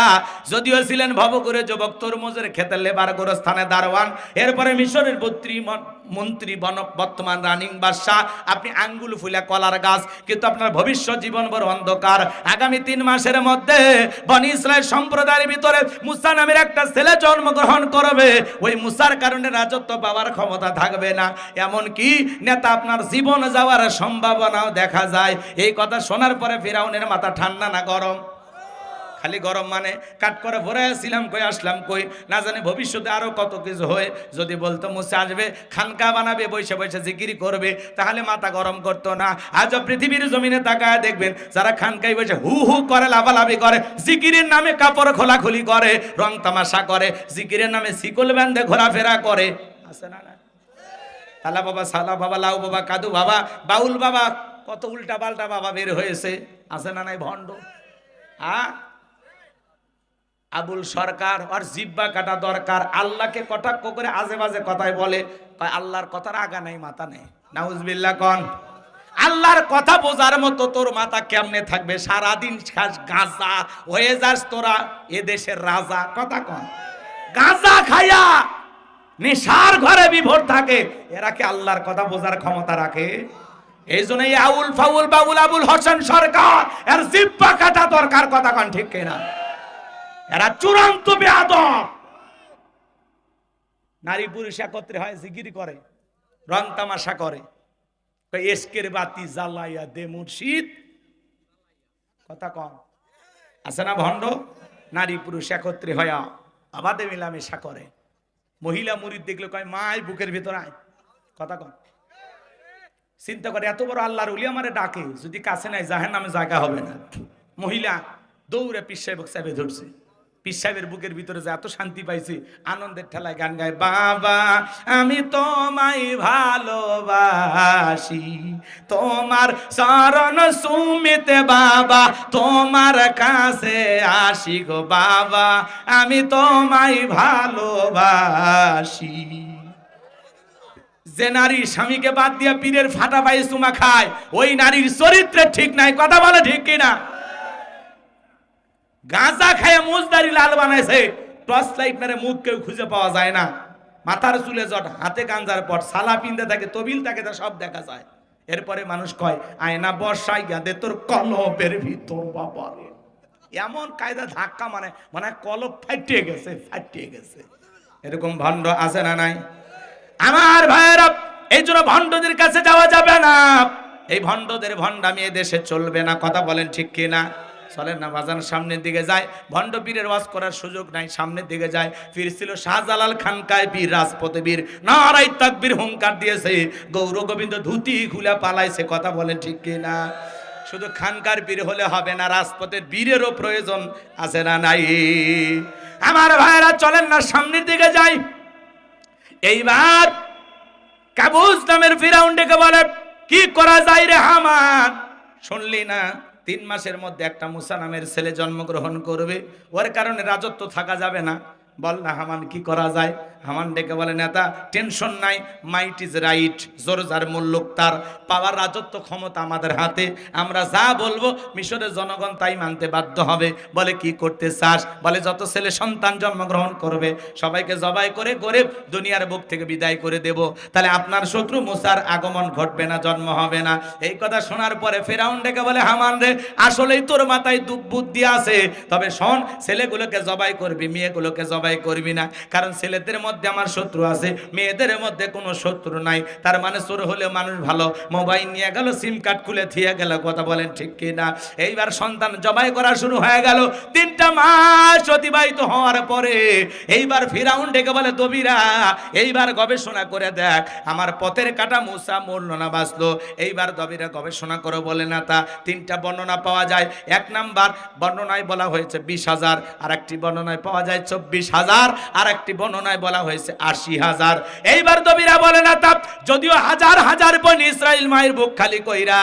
যদিও ছিলেন ভবঘুরে যুবক, তরমুজের খেতে লেবার গোরস্থানে দারোয়ান, এরপরে মিশরের মন্ত্রী বর্তমান রানিং বাদশা, আপনি আঙ্গুল ফুলা কলার গাছ, কিন্তু আপনার ভবিষ্যৎ জীবন বড় অন্ধকার। আগামী 3 মাসের মধ্যে বনি ইসরাইল সম্প্রদায়ের ভিতরে মুসা নামের একটা ছেলে জন্মগ্রহণ করবে, ওই মুসার কারণে রাজত্ব পাওয়ার ক্ষমতা থাকবে না, এমন কি নেতা আপনার জীবন যাওয়ার সম্ভাবনাও দেখা যায়। এই কথা শোনার পরে ফিরাউনের মাথা ঠান্ডা না গরম? খালি গরম, মানে কাট করে ভরে আসছিলাম কই আসলাম কই, না জানি ভবিষ্যতে আরো কত কিছু হয়। যদি বলতো মুসা আসবে খানকা বানাবে বসে বসে জিকির করবে, তাহলে মাথা গরম করতো না। আজ পৃথিবীর জমিনে তাকায় দেখবেন যারা খানকাই বসে হু হু করে লাফালাফি করে, জিকিরের নামে কাপড় খোলাখুলি করে, রং তামাশা করে, জিকিরের নামে শিকল বেঁধে ঘোরাফেরা করে, আছে না? কালা বাবা, সালা বাবা, লাউ বাবা, কাদু বাবা, বাউল বাবা, কত উল্টা পাল্টা বাবা বের হয়েছে, আছে না নাই ভণ্ড? আবুল সরকার আর জিব্বা কাটা দরকার। আল্লাহকে কটাক্ষ করে আজে বাজে কথাই বলে, আল্লাহর কথার আগা নাই মাথা নেই। নাউজুবিল্লাহ কন। আল্লাহর কথা বোঝার মতো তোর মাথা কেমনে থাকবে? সারাদিন খাস গাঁজা, হয়ে যাস তোরা এদেশের রাজা। কথা কন। গাঁজা খায়া নেশার ঘরে বিভোর থাকে, এরা কি আল্লাহর কথা বোঝার ক্ষমতা রাখে? এই জন্যই আউল ফাউল বাবুল আবুল হোসেন সরকার এর জিব্বা কাটা দরকার। কথা কন ঠিক কিনা? এরা চূড়ান্ত বেয়াদব। নারী পুরুষ একত্রে হয়, জিকির করে, রং তামাশা করে, এসকের বাতি জ্বালাইয়া দে মুর্শিদ। কথা কন। আছে না ভণ্ড? নারী পুরুষ একত্রে হয়া আবাদে মিলামেশা করে। মহিলা মুরিদ দেখলে কয় মাই বুকের ভিতর আয়। কথা কন। চিন্তা করে এত বড় আল্লাহর ওলি আমারে ডাকে, যদি কাছে নাই জাহান্নামে জায়গা হবে না। মহিলা দৌড়ে পীর সাহেব সাহেবে ধরছে। পীর সাহেবের বুকের ভিতরে যে এত শান্তি পাইছে, আনন্দের ঠেলায় গান গায়, বাবা আমি তোমায় ভালোবাসি, তোমার চরণ সুমিতে বাবা তোমার কাছে আসি গো বাবা, আমি তোমায় ভালোবাসি। যে নারী স্বামীকে বাদ দিয়া পীরের ফাটা পায়ে চুমা খায়, ওই নারীর চরিত্রে ঠিক নাই। কথা বলে ঠিক কিনা? গাঁজা খায় মুজদারি লাল বানাইছে, টর্চ লাইট মেরে মুখ কেউ খুঁজে পাওয়া যায় না। মাথার চুলে জট, হাতে গাঞ্জার পট, সালা পিনতে থাকে, তবিল থাকে, তা সব দেখা যায়। এরপরে মানুষ কয় আয়না বর্ষাই গাদে তোর কলবের ভিতর বাবা। এমন কায়দা ধাক্কা মানে মানে কলব ফাটিয়ে গেছে, ফাটিয়ে গেছে। এরকম ভণ্ড আছে না নাই? আমার ভাইয়েরা, এই জন্য ভণ্ডদের কাছে যাওয়া যাবে না। এই ভণ্ডদের ভণ্ডামি এ দেশে চলবে না। কথা বলেন ঠিক কিনা? চলেন না বাজান, সামনের দিকে যায়। ভণ্ড পীরের ওয়াজ করার সুযোগ নাই, সামনের দিকে যায়। পীর ছিল শাহজালাল খানকায় পীর, রাজপথে বীর, নারাই তাকবীর হুঙ্কার দিয়েছে, গৌর গোবিন্দ ধুতি খুলে পালাইছে। কথা বলেন ঠিক কিনা? শুধু খানকার পীর হলে হবে না, রাজপথের বীরেরও প্রয়োজন আছে না নাই? আমার ভাইয়েরা চলেন না সামনের দিকে যাই। এইবার কাবুস নামের ফিরাউন ডেকে বলে, কি করা যায় রে হামান? শুনলি না 3 মাসের মধ্যে একটা মুসা নামের ছেলে জন্মগ্রহণ করবে, ওর কারণে রাজত্ব থাকা যাবে না। বল না হামান কি করা যায়? হামান ডেকে বলে, নেতা টেনশন নাই, মাইট ইজ রাইট, জোর যার মুল্লুক তার, পাওয়ার রাজত্ব ক্ষমতা আমাদের হাতে, আমরা যা বলবো মিশরের জনগণ তাই মানতে বাধ্য হবে। বলে কি করতে চাস? বলে যত ছেলে সন্তান জন্মগ্রহণ করবে সবাইকে জবাই করে গরিব দুনিয়ার বুক থেকে বিদায় করে দেব, তাহলে আপনার শত্রু মুসার আগমন ঘটবে না, জন্ম হবে না। এই কথা শোনার পরে ফেরাউন ডেকে বলে, হামান রে আসলেই তোর মাথায় বুদ্ধি আছে, তবে শোন, ছেলেগুলোকে জবাই করবি, মেয়েগুলোকে জবাই করবি না, কারণ ছেলেদের মধ্যে আমার শত্রু আছে, মেয়েদের মধ্যে কোনো শত্রু নাই। তার মানে চোর হলেও মানুষ ভালো, মোবাইল নিয়ে গেল, সিম কার্ড খুলে থিয়ে গেল। কথা বলেন ঠিক কিনা? এইবার সন্তান জবাই করা শুরু হয়ে গেল। 3টা মাস অতিবাহিত হওয়ার পরে এইবার ফিরাউন ডেকে বলে, দবিরা এইবার গবেষণা করে দেখ আমার পথের কাটা মুসা মরল না বাঁচলো। এইবার দবিরা গবেষণা করো। বলে না তা 3টা বর্ণনা পাওয়া যায়। 1 নাম্বার বর্ণনায় বলা হয়েছে 20,000, আর একটি বর্ণনায় পাওয়া যায় 24,000, আর একটি বর্ণনায় বলা হয়েছে 80,000। এইবার দবিরা বলে না তা যদিও হাজার হাজার বনি ইসরাইল মায়ের বুক খালি কইরা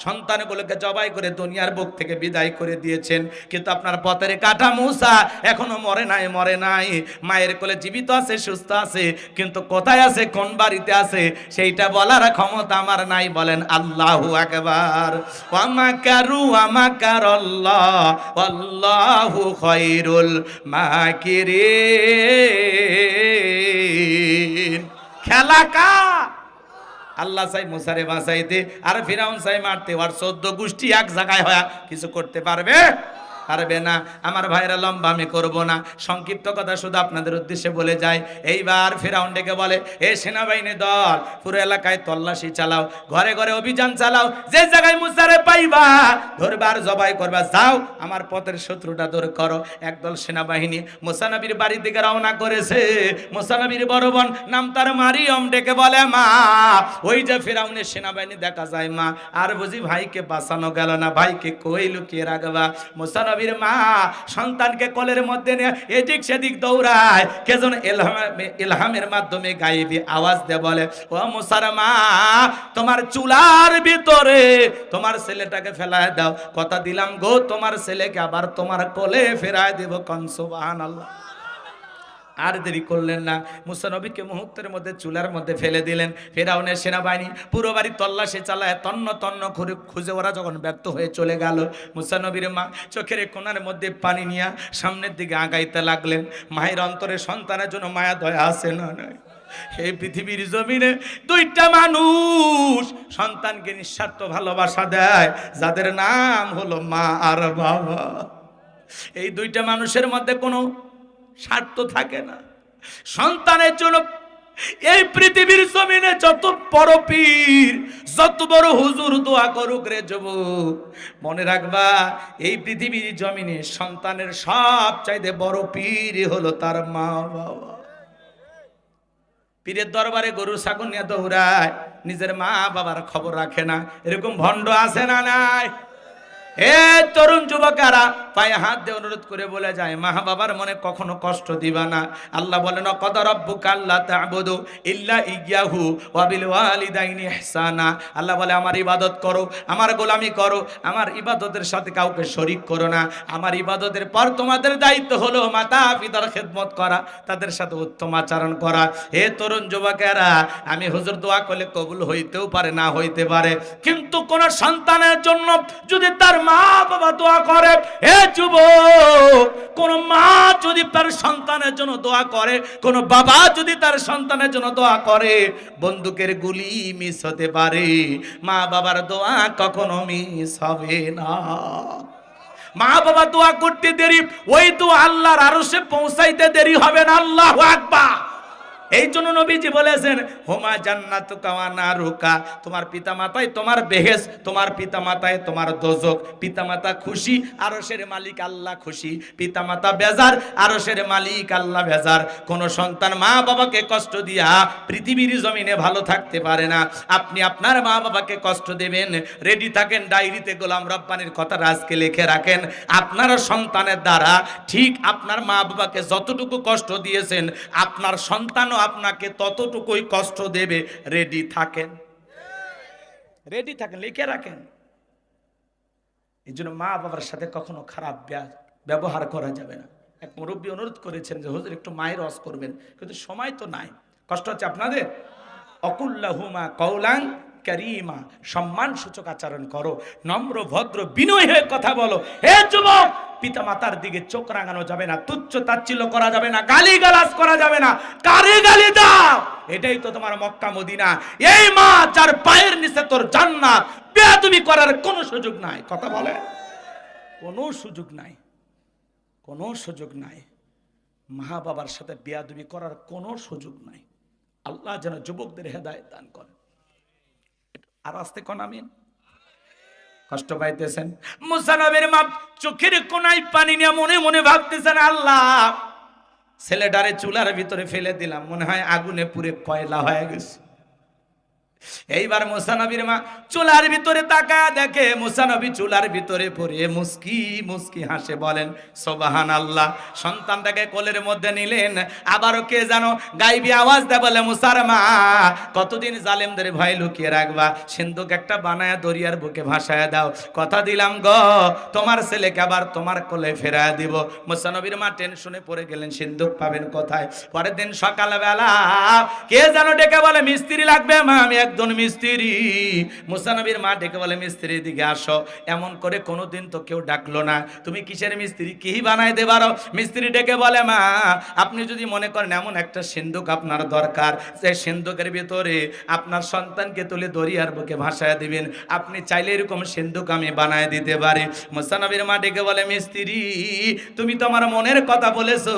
সন্তানগুলোকে জবাই করে দুনিয়ার বুক থেকে বিদায় করে দিয়েছেন, কিন্তু আপনার পথের কাটা মুসা এখনো মরে নাই, মরে নাই, মায়ের কোলে জীবিত আছে, সুস্থ আছে, কিন্তু কোথায় আছে, কোন বাড়িতে আছে সেইটা বলার ক্ষমতা আমার নাই। বলেন আল্লাহু আকবার। ওয়া মাকারু ওয়া মাকারাল্লাহ ওয়াল্লাহু খায়রুল মাকিরিন। খেলা কা আল্লাহ চাই মুসারে বাঁচাইতে, আর ফিরাউন চাই মারতে, আর 14 গোষ্ঠী এক জায়গায় হয়া কিছু করতে পারবে? পারবে না। আমার ভাইরা লম্বা আমি করবো না, সংক্ষিপ্ত কথা শুধু আপনাদের উদ্দেশ্যে বলে যাই। এইবার ফিরাউন ডেকে বলে, এ সেনাবাহিনী দল, পুরো এলাকায় তল্লাশি চালাও, ঘরে ঘরে অভিযান চালাও, যে জায়গায় মুসারে পাইবা ধরবার জবাই করবা, যাও আমার পথের শত্রুটা দূর করো। একদল সেনাবাহিনী মুসা নবীর বাড়ির দিকে রওনা করেছে। মুসা নবীর বড় বোন নাম তার মারিয়ম ডেকে বলে, মা ওই যে ফিরাউনের সেনাবাহিনী দেখা যায় মা, আর বুঝি ভাইকে বাঁচানো গেল না, ভাইকে কই লুকিয়ে রাখবা? মুসা নবীর মা সন্তানকে কোলের মধ্যে নিয়ে এদিক সেদিক দৌড়ায়, কে যেন ইলহামের মাধ্যমে গায়েবী আওয়াজ দিয়ে বলে, ও মুসার মা, তোমার চুলার ভিতরে তোমার ছেলেটাকে ফেলায় দাও, কথা দিলাম গো তোমার ছেলেকে আবার তোমার কোলে ফেরায় দেব। কোন সুবহানাল্লাহ। আর দেরি করলেন না, মুসা নবীকে মুহূর্তের মধ্যে চুলার মধ্যে ফেলে দিলেন। ফেরাউনের সেনাবাহিনী পুরো বাড়ি তল্লাশি চালায়, তন্ন তন্ন করে খুঁজে ওরা যখন ব্যর্থ হয়ে চলে গেল, মুসা নবীর মা চোখের কোণার মধ্যে পানি নিয়ে সামনের দিকে আগাইতে লাগলেন। মায়ের অন্তরে সন্তানের জন্য মায়া দয়া আছে না নাই? এই পৃথিবীর জমিনে দুইটা মানুষ সন্তানকে নিঃস্বার্থ ভালোবাসা দেয়, যাদের নাম হলো মা আর বাবা। এই দুইটা মানুষের মধ্যে কোনো স্বার্থ থাকে না। সন্তানের জন্য এই পৃথিবীর জমিনে যত বড় পীর, যত বড় হুজুর দোয়া করুক রে যুবক, মনে রাখবা এই পৃথিবীর জমিনে সন্তানের সবচাইতে বড় পীর হলো তার মা বাবা। পীরের দরবারে গরু ছাগল নিয়ে দৌড়ায়, নিজের মা বাবার খবর রাখে না। এরকম ভণ্ড আছে না নাই? এ তরুণ যুবকেরা পায়ে হাত দিয়ে অনুরোধ করে বলে যায়, মা বাবার মনে কখনো কষ্ট দিবা না। আল্লাহ বলেন, ক্বাদা রাব্বুকা আল্লা তা'বুদু ইল্লা ইয়্যাহু ওয়া বিল ওয়ালিদাইনি ইহসানা। আল্লাহ বলে, আমার ইবাদত করো, আমার গোলামি করো, আমার ইবাদতের সাথে কাউকে শরীক করো না। আমার ইবাদতের পর তোমাদের দায়িত্ব হলো মাতা পিতার খেদমত করা, তাদের সাথে উত্তম আচরণ করা। হে তরুণ যুবকেরা, আমি হুজুর দোয়া করলে কবুল হইতেও পারে, না হইতে পারে, কিন্তু কোন সন্তানের জন্য যদি তার মা বাবা দোয়া করে, হে যুবক, কোন মা যদি তার সন্তানের জন্য দোয়া করে, কোন বাবা যদি তার সন্তানের জন্য দোয়া করে, বন্দুকের গুলি মিস হতে পারে, মা বাবার দোয়া কখনো মিস হবে না। মা বাবা দোয়া করতে দেরি, ওই তো আল্লাহর আরশে পৌঁছাইতে দেরি হবে না। আল্লাহু আকবার। এই জন্য নবীজি বলেছেন, হোমা জান্নাতুকা ওয়া নারুকা, তোমার পিতামাতায় তোমার বেহেশত, তোমার পিতামাতায় তোমার দোজখ। পিতামাতা খুশি, আরশের মালিক আল্লাহ খুশি। পিতামাতা বেজার, আরশের মালিক আল্লাহ বেজার। কোন সন্তান মা বাবাকে কষ্ট দিয়া পৃথিবীর জমিনে ভালো থাকতে পারে না। আপনি আপনার মা বাবাকে কষ্ট দেবেন, রেডি থাকেন, ডায়েরিতে গোলাম রব্বানির কথা আজকে লিখে রাখেন। আপনার সন্তানের দ্বারা ঠিক আপনার মা বাবাকে যতটুকু কষ্ট দিয়েছেন, আপনার সন্তানও আপনাকে ততটুকুই কষ্ট দেবে। রেডি থাকেন, রেডি থাকেন, লিখে রাখেন। এই জন্য মা বাবার সাথে কখনো খারাপ ব্যবহার করা যাবে না। এক মুরব্বী অনুরোধ করেছেন যে হুজুর একটু মায়ের ওয়াজ করবেন, কিন্তু সময় তো নাই। কষ্ট হচ্ছে আপনাদের? অকুল্লাহুমা কওলান কারীমা, সম্মান সূচক আচরণ করো, নম্র ভদ্র বিনয় হয়ে কথা বলো। হে যুবক, পিতা মাতার দিকে চোখ রাঙানো যাবে না, তুচ্ছ তাচ্ছিল্য করা যাবে না, গালি গালাজ করা যাবে না। কারে গালি দাও? এটাই তো তোমার মক্কা মদিনা। এই মা যার পায়ের নিচে তোর জান্নাত, বেয়াদবি করার কোনো সুযোগ নাই। কথা বলে, কোনো সুযোগ নাই, কোনো সুযোগ নাই। মা বাবার সাথে বেয়াদবি করার কোনো সুযোগ নাই। আল্লাহ যেন যুবকদের হেদায়েত দান করেন। আর আস্তে কোন আমিন। কষ্ট পাইতেছেন? মুসা নবীর মা চোখের কোনায় পানি নিয়ে মনে মনে ভাবতেছেন, আল্লাহ, ছেলেটারে চুলার ভিতরে ফেলে দিলাম, মনে হয় আগুনে পুড়ে কয়লা হয়ে গেছে। এইবার মুসা নবীর মা চুলার ভিতরে তাকায় দেখে মুসা নবী চুলার ভিতরে পড়ে মুস্কি মুস্কি হাসে, বলেন সুবহানাল্লাহ। সন্তানটাকে কোলের মধ্যে নিলেন। আবারও কে জানো গাইবি আওয়াজ দেয়, বলে, মুসার মা, কতদিন জালেমদের ভয় লুকিয়ে রাখবা? সিন্ধুক একটা বানায় দরিয়ার বুকে ভাসায় দাও, কথা দিলাম গো তোমার ছেলেকে আবার তোমার কোলে ফেরায় দিব। মুসা নবীর মা টেনশনে পড়ে গেলেন, সিন্ধুক পাবেন কোথায়? পরের দিন সকালবেলা কে জানো ডেকে বলে, মিস্ত্রি লাগবে মা, আমি একজন মিস্ত্রি। মুসা নবীর মা ডেকে বলে, মিস্ত্রি দিকে আসো। এমন করে কোনোদিন তো কেউ ডাকলো না, তুমি কিসের মিস্ত্রি, কি বানায় দেবারো? মিস্ত্রি ডেকে বলে, মা, আপনি যদি মনে করেন এমন একটা সিন্ধুক আপনার দরকার, যে সিন্ধুকের ভিতরে আপনার সন্তানকে তুলে দরিয়ার বুকে ভাসায় দিবেন, আপনি চাইলে এরকম সিন্ধুক আমি বানায় দিতে পারি। মুসা নবীর মা ডেকে বলে, মিস্ত্রি, তুমি তো আমার মনের কথা বলেছো,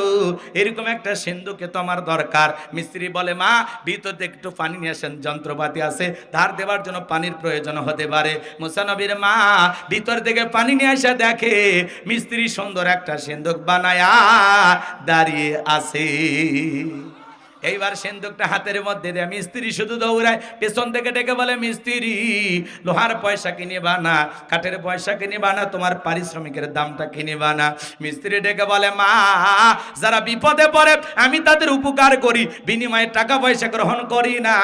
এরকম একটা সিন্ধুকে তো আমার দরকার। মিস্ত্রি বলে, মা, ভিতরে একটু পানি নিয়ে আসেন, যন্ত্রপাতি আছে, ধার দেওয়ার জন্য পানির প্রয়োজন হতে পারে। মুসা নবীর মা ভিতর থেকে পানি নিয়ে এসে দেখে মিস্ত্রি সুন্দর একটা সিন্ধুক বানায়া দাঁড়িয়ে আছে। এইবার সিন্দুকটা হাতের মধ্যে দেয়, মিস্ত্রি শুধু দৌড়ায়, পেছন থেকে ডেকে বলে, মিস্ত্রি লোহার পয়সা কিনিবা না, কাঠের পয়সা কিনিবা না, তোমার পারিশ্রমিকের দামটা কিনিবা না। মিস্ত্রি ডেকে বলে, মা যারা বিপদে পড়ে আমি তাদের উপকার করি, বিনিময়ে টাকা পয়সা গ্রহণ করি না।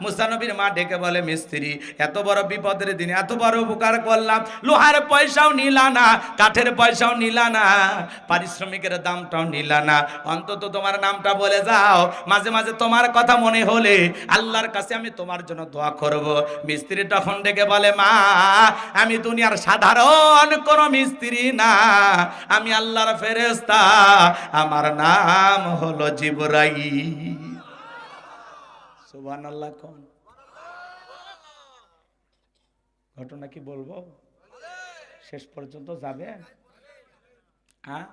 মুসা নবীর মা ডেকে বলে, মিস্ত্রি এত বড় বিপদের দিনে এত বড় উপকার করলাম, লোহার পয়সাও নিলা না, কাঠের পয়সাও নিলা না, পারিশ্রমিকের দামটাও নিলা না, অন্তত তোমার নামটা বলে যাও, মাঝে মাঝে তোমার কথা মনে হলে আল্লাহর কাছে আমি তোমার জন্য দোয়া করব। মিস্ত্রি তখন ডেকে বলে, মা আমি দুনিয়ার সাধারণ কোন মিস্ত্রি না, আমি আল্লাহর ফেরেশতা, আমার নাম হলো জিবরাইল। সুবহানাল্লাহ। কোন ঘটনা কি বলবো? শেষ পর্যন্ত যাবে? হ্যাঁ,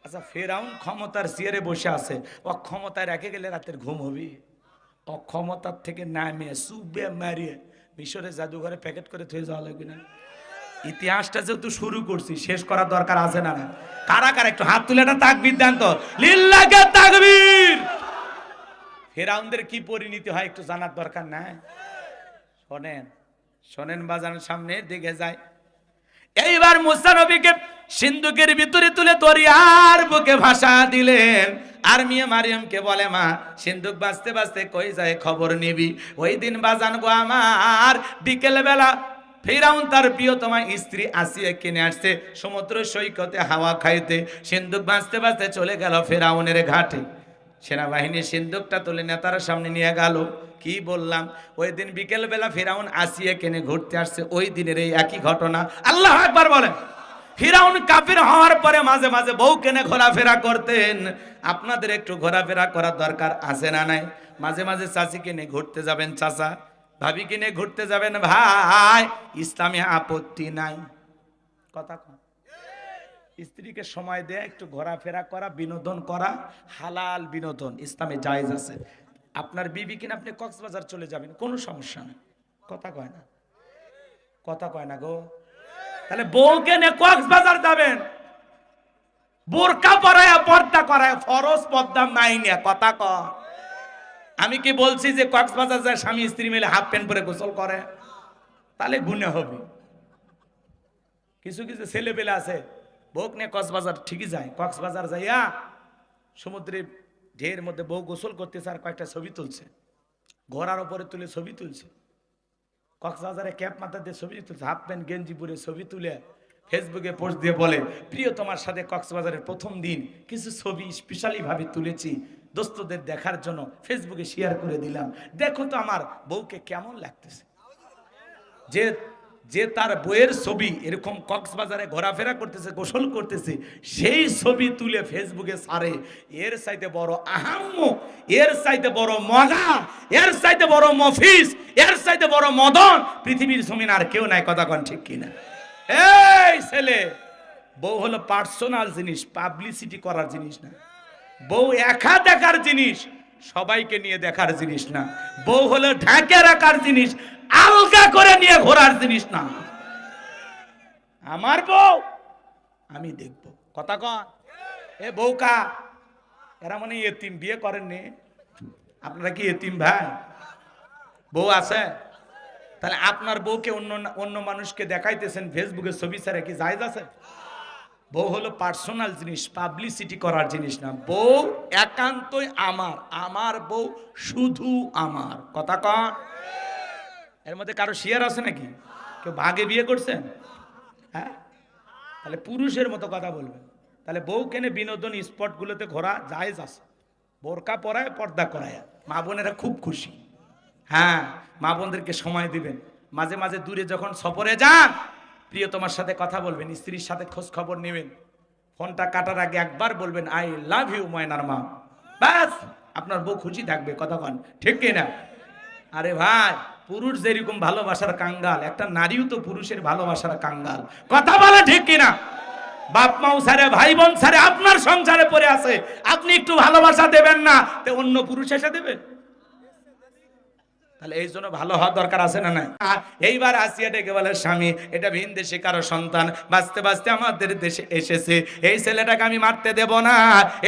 আচ্ছা, ফেরাউন ক্ষমতার চেয়ারে বসে আছে, অক্ষমতায় রেখে গেলে রাতের ঘুম হবে? অক্ষমতার থেকে নামিয়ে সুবে মারিয়ে মিশরের জাদুঘরে প্যাকেট করে থয়ে যাওয়া লাগবে না? ইতিহাসটা যেহেতু শুরু করছি, শেষ করার দরকার আছে না? কারা কারা একটু হাত তুলে একটা তাকবীর দেন তো, লিল্লাহে তাকবীর। ফেরাউনদের কি পরিণতি হয় একটু জানার দরকার নাই? শোনেন শোনেন, বাজানের সামনে দিকে যায়। এইবার মুসা নবীকে সিন্ধুকের ভিতরে তুলে দরিয়ার বুকে ভাসা দিলেন। আর মেয়ে মারিয়ামকে বলে, মা সিন্ধুক বাঁচতে বাঁচতে কই যায় খবর নিবি। ওই দিন বাজান গো আমার, বিকেল বেলা ফিরাউন তার প্রিয়তমা স্ত্রী আসিয়া কিনে আসছে সমুদ্র সৈকতে হাওয়া খাইতে। সিন্ধুক বাঁচতে বাঁচতে চলে গেল ফেরাউনের ঘাটে। সেনাবাহিনী সিন্ধুকটা তুলে নেতার সামনে নিয়ে গেল। কি বললাম, ওই দিন বিকেল বেলা ফিরাউন আসিয়া কিনে ঘুরতে আসছে, ওই দিনের এই একই ঘটনা। আল্লাহু আকবার বলেন। ফিরাউন কাফির হওয়ার পরে মাঝে মাঝে বউ কেনে ঘোরাফেরা করতেন। আপনাদের একটু ঘোরাফেরা করার দরকার আছে না নাই? মাঝে মাঝে চাচি কিনে ঘুরতে যাবেন, চাচা ভাবি কিনে ঘুরতে যাবেন ভাই, ইসলামে আপত্তি নাই। কথা কন। স্ত্রীকে সময় দেয়া, একটু ঘোরাফেরা করা, বিনোদন করা, হালাল বিনোদন ইসলামে জায়েজ আছে। আপনার বিবি কিনা আপনি কক্সবাজার চলে যাবেন, কোনো সমস্যা নেই। কথা কয় না? কথা কয় না গো? তাহলে বউকে নিয়ে কক্সবাজার যাবেন, বোরকা পরায় পর্দা করায়, ফরজ পর্দা নাই নিয়ে। কথা কয়? আমি কি বলছি যে কক্সবাজার যায় স্বামী স্ত্রী মিলে হাফ প্যান্ট পরে গোসল করে? তাহলে গুণে হবে। কিছু কিছু ছেলে পেলে আছে বউ নিয়ে কক্সবাজার ঠিকই যায়, কক্সবাজার যাইয়া সমুদ্রের ঢের মধ্যে বউ গোসল করতেছে আর কয়েকটা ছবি তুলছে, ঘোড়ার উপরে তুলে ছবি তুলছে, কক্সবাজারে ক্যাপ মাথা দিয়ে ছবি তুলছে, হাফ প্যান্ট গেঞ্জি পরে ছবি তুলে ফেসবুকে পোস্ট দিয়ে বলে, প্রিয় তোমার সাথে কক্সবাজারের প্রথম দিন কিছু ছবি স্পেশালি ভাবে তুলেছি, দোস্তদের দেখার জন্য ফেসবুকে শেয়ার করে দিলাম, দেখো তো আমার বউকে কেমন লাগতেছে। যে যে তার বইয়ের ছবি এরকম কক্সবাজারে ঘোরাফেরা করতেছে, গোসল করতেছে, সেই ছবি তুলে ফেসবুকে ছাড়ে, এর চাইতে বড় আহাম্ম, এর চাইতে বড় মগা, এর চাইতে বড় মফিস, এর চাইতে বড় মদন পৃথিবীর জমিন আর কেউ নাই। কথা কন ঠিক কিনা? এই ছেলে, বউ হলো পার্সোনাল জিনিস, পাবলিসিটি করার জিনিস না। বউ একা দেখার জিনিস, সবাইকে নিয়ে দেখার জিনিস না। বউ হলো ঢাকে রাখার জিনিস, আলগা করে নিয়ে ঘোরার জিনিস না। আমার বউ আমি দেখব। কথা কন। এ বউকা, এরা মানে এতিম, বিয়ে করেননি আপনারা? কি এতিম ভাই? বউ আছে? তাহলে আপনার বউকে অন্য মানুষকে দেখাইতেছেন ফেসবুকে ছবি ছাড়া, কি জায়েজ আছে? বউ হলো পার্সোনাল জিনিস, পাবলিসিটি করার জিনিস না। বউ একান্তই আমার, আমার বউ শুধু আমার। কথা কন। এর মধ্যে কারো শেয়ার আছে নাকি? কেউ ভাগে বিয়ে করছেন? হ্যাঁ, তাহলে পুরুষের মতো কথা বলবেন। তাহলে বউ কেনে বিনোদন স্পটগুলোতে ঘোরা জায়েজ আছে, বোরকা পরায়, পর্দা করায়। মা বোনেরা খুব খুশি। হ্যাঁ, মা বোনদেরকে সময় দিবেন। মাঝে মাঝে দূরে যখন সফরে যান, প্রিয়তমার সাথে কথা বলবেন, স্ত্রীর সাথে খোঁজ খবর নেবেন। ফোনটা কাটার আগে একবার বলবেন, আই লাভ ইউ ময়নার মা। ব্যাস, আপনার বউ খুশি থাকবে। কথা কন ঠিক কিনা? আরে ভাই, পুরুষ যেরকম ভালোবাসার কাঙ্গাল, একটা নারীও তো পুরুষের ভালোবাসার কাঙ্গাল। কথা বলে ঠিক কিনা? বাপ মাও ছাড়ে, ভাই বোন ছাড়ে আপনার সংসারে পড়ে আছে, আপনি একটু ভালোবাসা দেবেন না, তো অন্য পুরুষ এসে দেবে? তাহলে এই জন্য ভালো হওয়ার দরকার আছে না নাই? এইবার আসিয়া ডেকে বলে স্বামী এটা ভিন দেশে কারো সন্তান, বাঁচতে বাঁচতে আমাদের দেশে এসেছে, এই ছেলেটাকে আমি মারতে দেব না,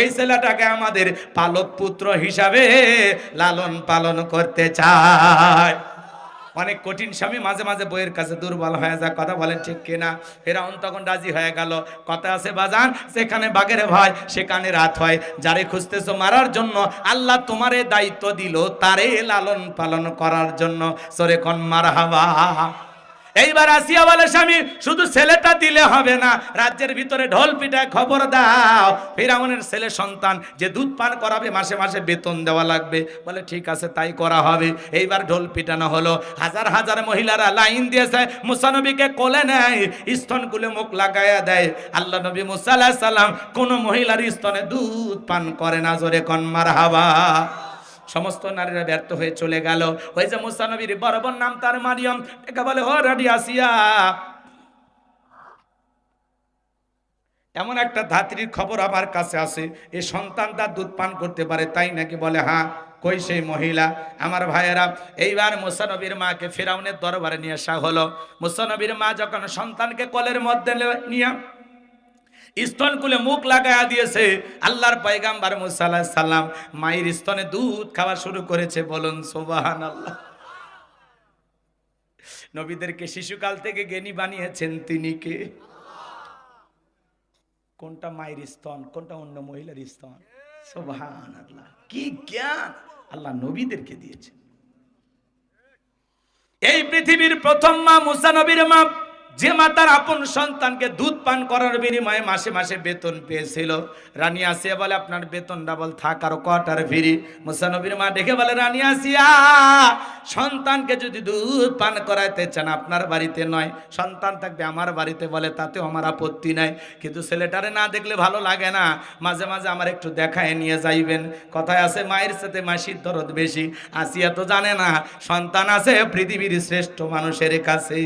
এই ছেলেটাকে আমাদের পালক পুত্র হিসাবে লালন পালন করতে চায়। অনেক কঠিন স্বামী মাঝে মাঝে বইয়ের কাছে দুর্বল হয়ে যায়, কথা বলেন ঠিক কিনা? ফেরাউন তখন রাজি হয়ে গেল। কথা আছে বাজান, সেখানে বাঘের ভয় সেখানে রাত হয়, যারে খুঁজতেছো মারার জন্য আল্লাহ তোমারে দায়িত্ব দিল তারে লালন পালন করার জন্য। সরে কোন মারহাবা। এইবার আসিয়া বলে স্বামী শুধু ছেলেটা দিলে হবে না, রাজ্যের ভিতরে ঢোল পিটায় খবর দাও ফিরাউনের ছেলে সন্তান যে দুধ পান করাবে মাসে মাসে বেতন দেওয়া লাগবে। বলে ঠিক আছে তাই করা হবে। এইবার ঢোল পিটানো হলো, হাজার হাজার মহিলারা লাইন দিয়েছে, মুসা নবীকে কোলে নেয়, স্তন কুলে মুখ লাগাইয়া দেয়। আল্লাহ নবী মুসা আলাইহিস সালাম কোন মহিলার স্তনে দুধ পান করে না। জোরে কোন মারহাবা। সমস্ত নারীরা ব্যর্থ হয়ে চলে গেল। ওই যে মুসা নবীর বড় বোন নাম তার মারিয়াম, একে বলে ও রাডি আসিয়া, এমন একটা ধাত্রীর খবর আমার কাছে আছে, এই সন্তান তার দুধ পান করতে পারে তাই নাকি? বলে হ্যাঁ। কই সেই মহিলা? আমার ভাইয়েরা, এইবার মুসা নবীর মাকে ফিরাউনের দরবারে নিয়ে আসা হলো। মুসা নবীর মা যখন সন্তানকে কোলের মধ্যে নিয়ে স্তন কুলে মুখ লাগায়া দিয়েছে, আল্লাহর পয়গাম্বর মুসা আলাইহিস সালাম মায়ের স্তনে দুধ খাওয়া শুরু করেছে। বলুন সুবহানাল্লাহ। নবীদেরকে শিশুকাল থেকে জ্ঞানী বানিয়েছেন তিনি কে? কোনটা মায়ের স্তন, কোনটা অন্য মহিলার স্তন? সুবহানাল্লাহ, কি জ্ঞান আল্লাহ নবীদেরকে দিয়েছেন। এই পৃথিবীর প্রথম মা মুসা নবীর মা, যে মাতার আপন সন্তানকে দুধ পান করার বিনিময়ে মাসে মাসে বেতন পেয়েছিল। রানী আসিয়া বলে আপনার বেতন ডাবল থাক আর কটার ফিরি। মুসা নবীর মা দেখে বলে রানী আসিয়া, সন্তানকে যদি দুধ পান করাইতে চান আপনার বাড়িতে নয়, সন্তান থাকবে আমার বাড়িতে, বলে তাতেও আমার আপত্তি নাই, কিন্তু ছেলেটারে না দেখলে ভালো লাগে না, মাঝে মাঝে আমার একটু দেখায় নিয়ে যাইবেন। কথায় আছে মায়ের সাথে মাসির দরদ বেশি। আসিয়া তো জানে না সন্তান আছে পৃথিবীর শ্রেষ্ঠ মানুষের কাছে।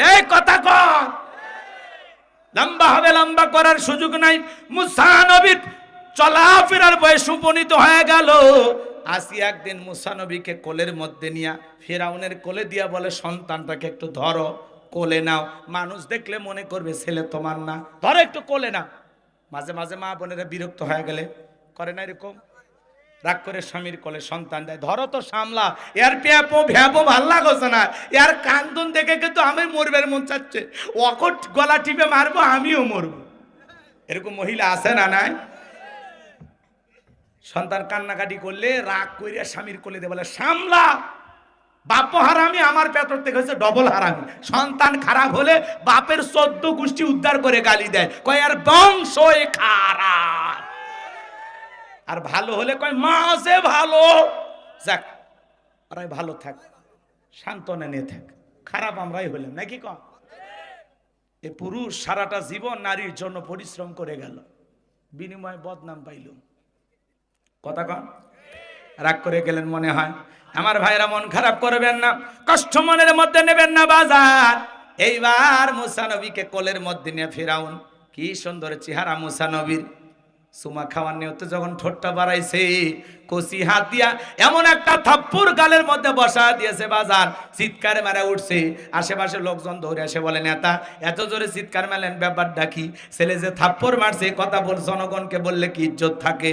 এই কথা কর, লম্বা হবে, লম্বা করার সুযোগ নাই। মুসা নবীর চলাফেরার বয়স উপনীত হয়ে গেল। আসিয়া একদিন মুসা নবীকে কোলের মধ্যে নিয়া ফিরাউনের কোলে দিয়া বলে সন্তানটাকে একটু ধরো, কোলে নাও, মানুষ দেখলে মনে করবে ছেলে তোমার না, ধরো একটু কোলে নাও। মাঝে মাঝে মা বোনেরা বিরক্ত হয়ে গেলে করে না এরকম, রাগ করে স্বামীর কোলে সন্তান দেয়, ধরো তো সামলা, এর পেপো ভ্যাপো ভাল লাগছে না, এর কান্দন দেখে কিন্তু আমি মরবার মন চাচ্ছে, অকট গলা টিপে মারবো আমিও মরবো। এরকম মহিলা আছে না নাই? সন্তান কান্নাকাটি করলে রাগ করে স্বামীর কোলে দিয়ে বলে সামলা, বাপ হারামি, আমার পেটর থেকে হচ্ছে ডবল হারামি। সন্তান খারাপ হলে বাপের 14 গোষ্ঠী উদ্ধার করে গালি দেয়, কয় আর বংশই খারাপ। আর ভালো হলে কয় মা যে ভালো, যাক ওরাই ভালো থাক, সান্ত্বনা নিয়ে থাক, খারাপ আমরাই হলাম নাকি? কম এ পুরুষ সারাটা জীবন নারীর জন্য পরিশ্রম করে গেল, বিনিময়ে বদনাম পাইল। কথা কন, রাগ করে গেলেন মনে হয়। আমার ভাইরা মন খারাপ করবেন না, কষ্ট মনের মধ্যে নেবেন না বাজার। এইবার মুসা নবীকে কোলের মধ্যে নিয়ে ফিরাউন, কি সুন্দর চেহারা মুসা নবীর, সুমা খাওয়ার নিয়তে যখন ঠোঁটটা বাড়াইছে, কচি হাত দিয়া এমন একটা থাপ্পড় গালের মধ্যে বসা দিয়েছে বাজার, চিৎকারে মারা উঠছে। আশেপাশে লোকজন দৌড়ে আসে, বলে নেতা এত জোরে চিৎকার মেলেন, ব্যাপারটা কি? ছেলে যে থাপ্পড় মারছে কথা বল, জনগণকে বললে কি ইজ্জত থাকে?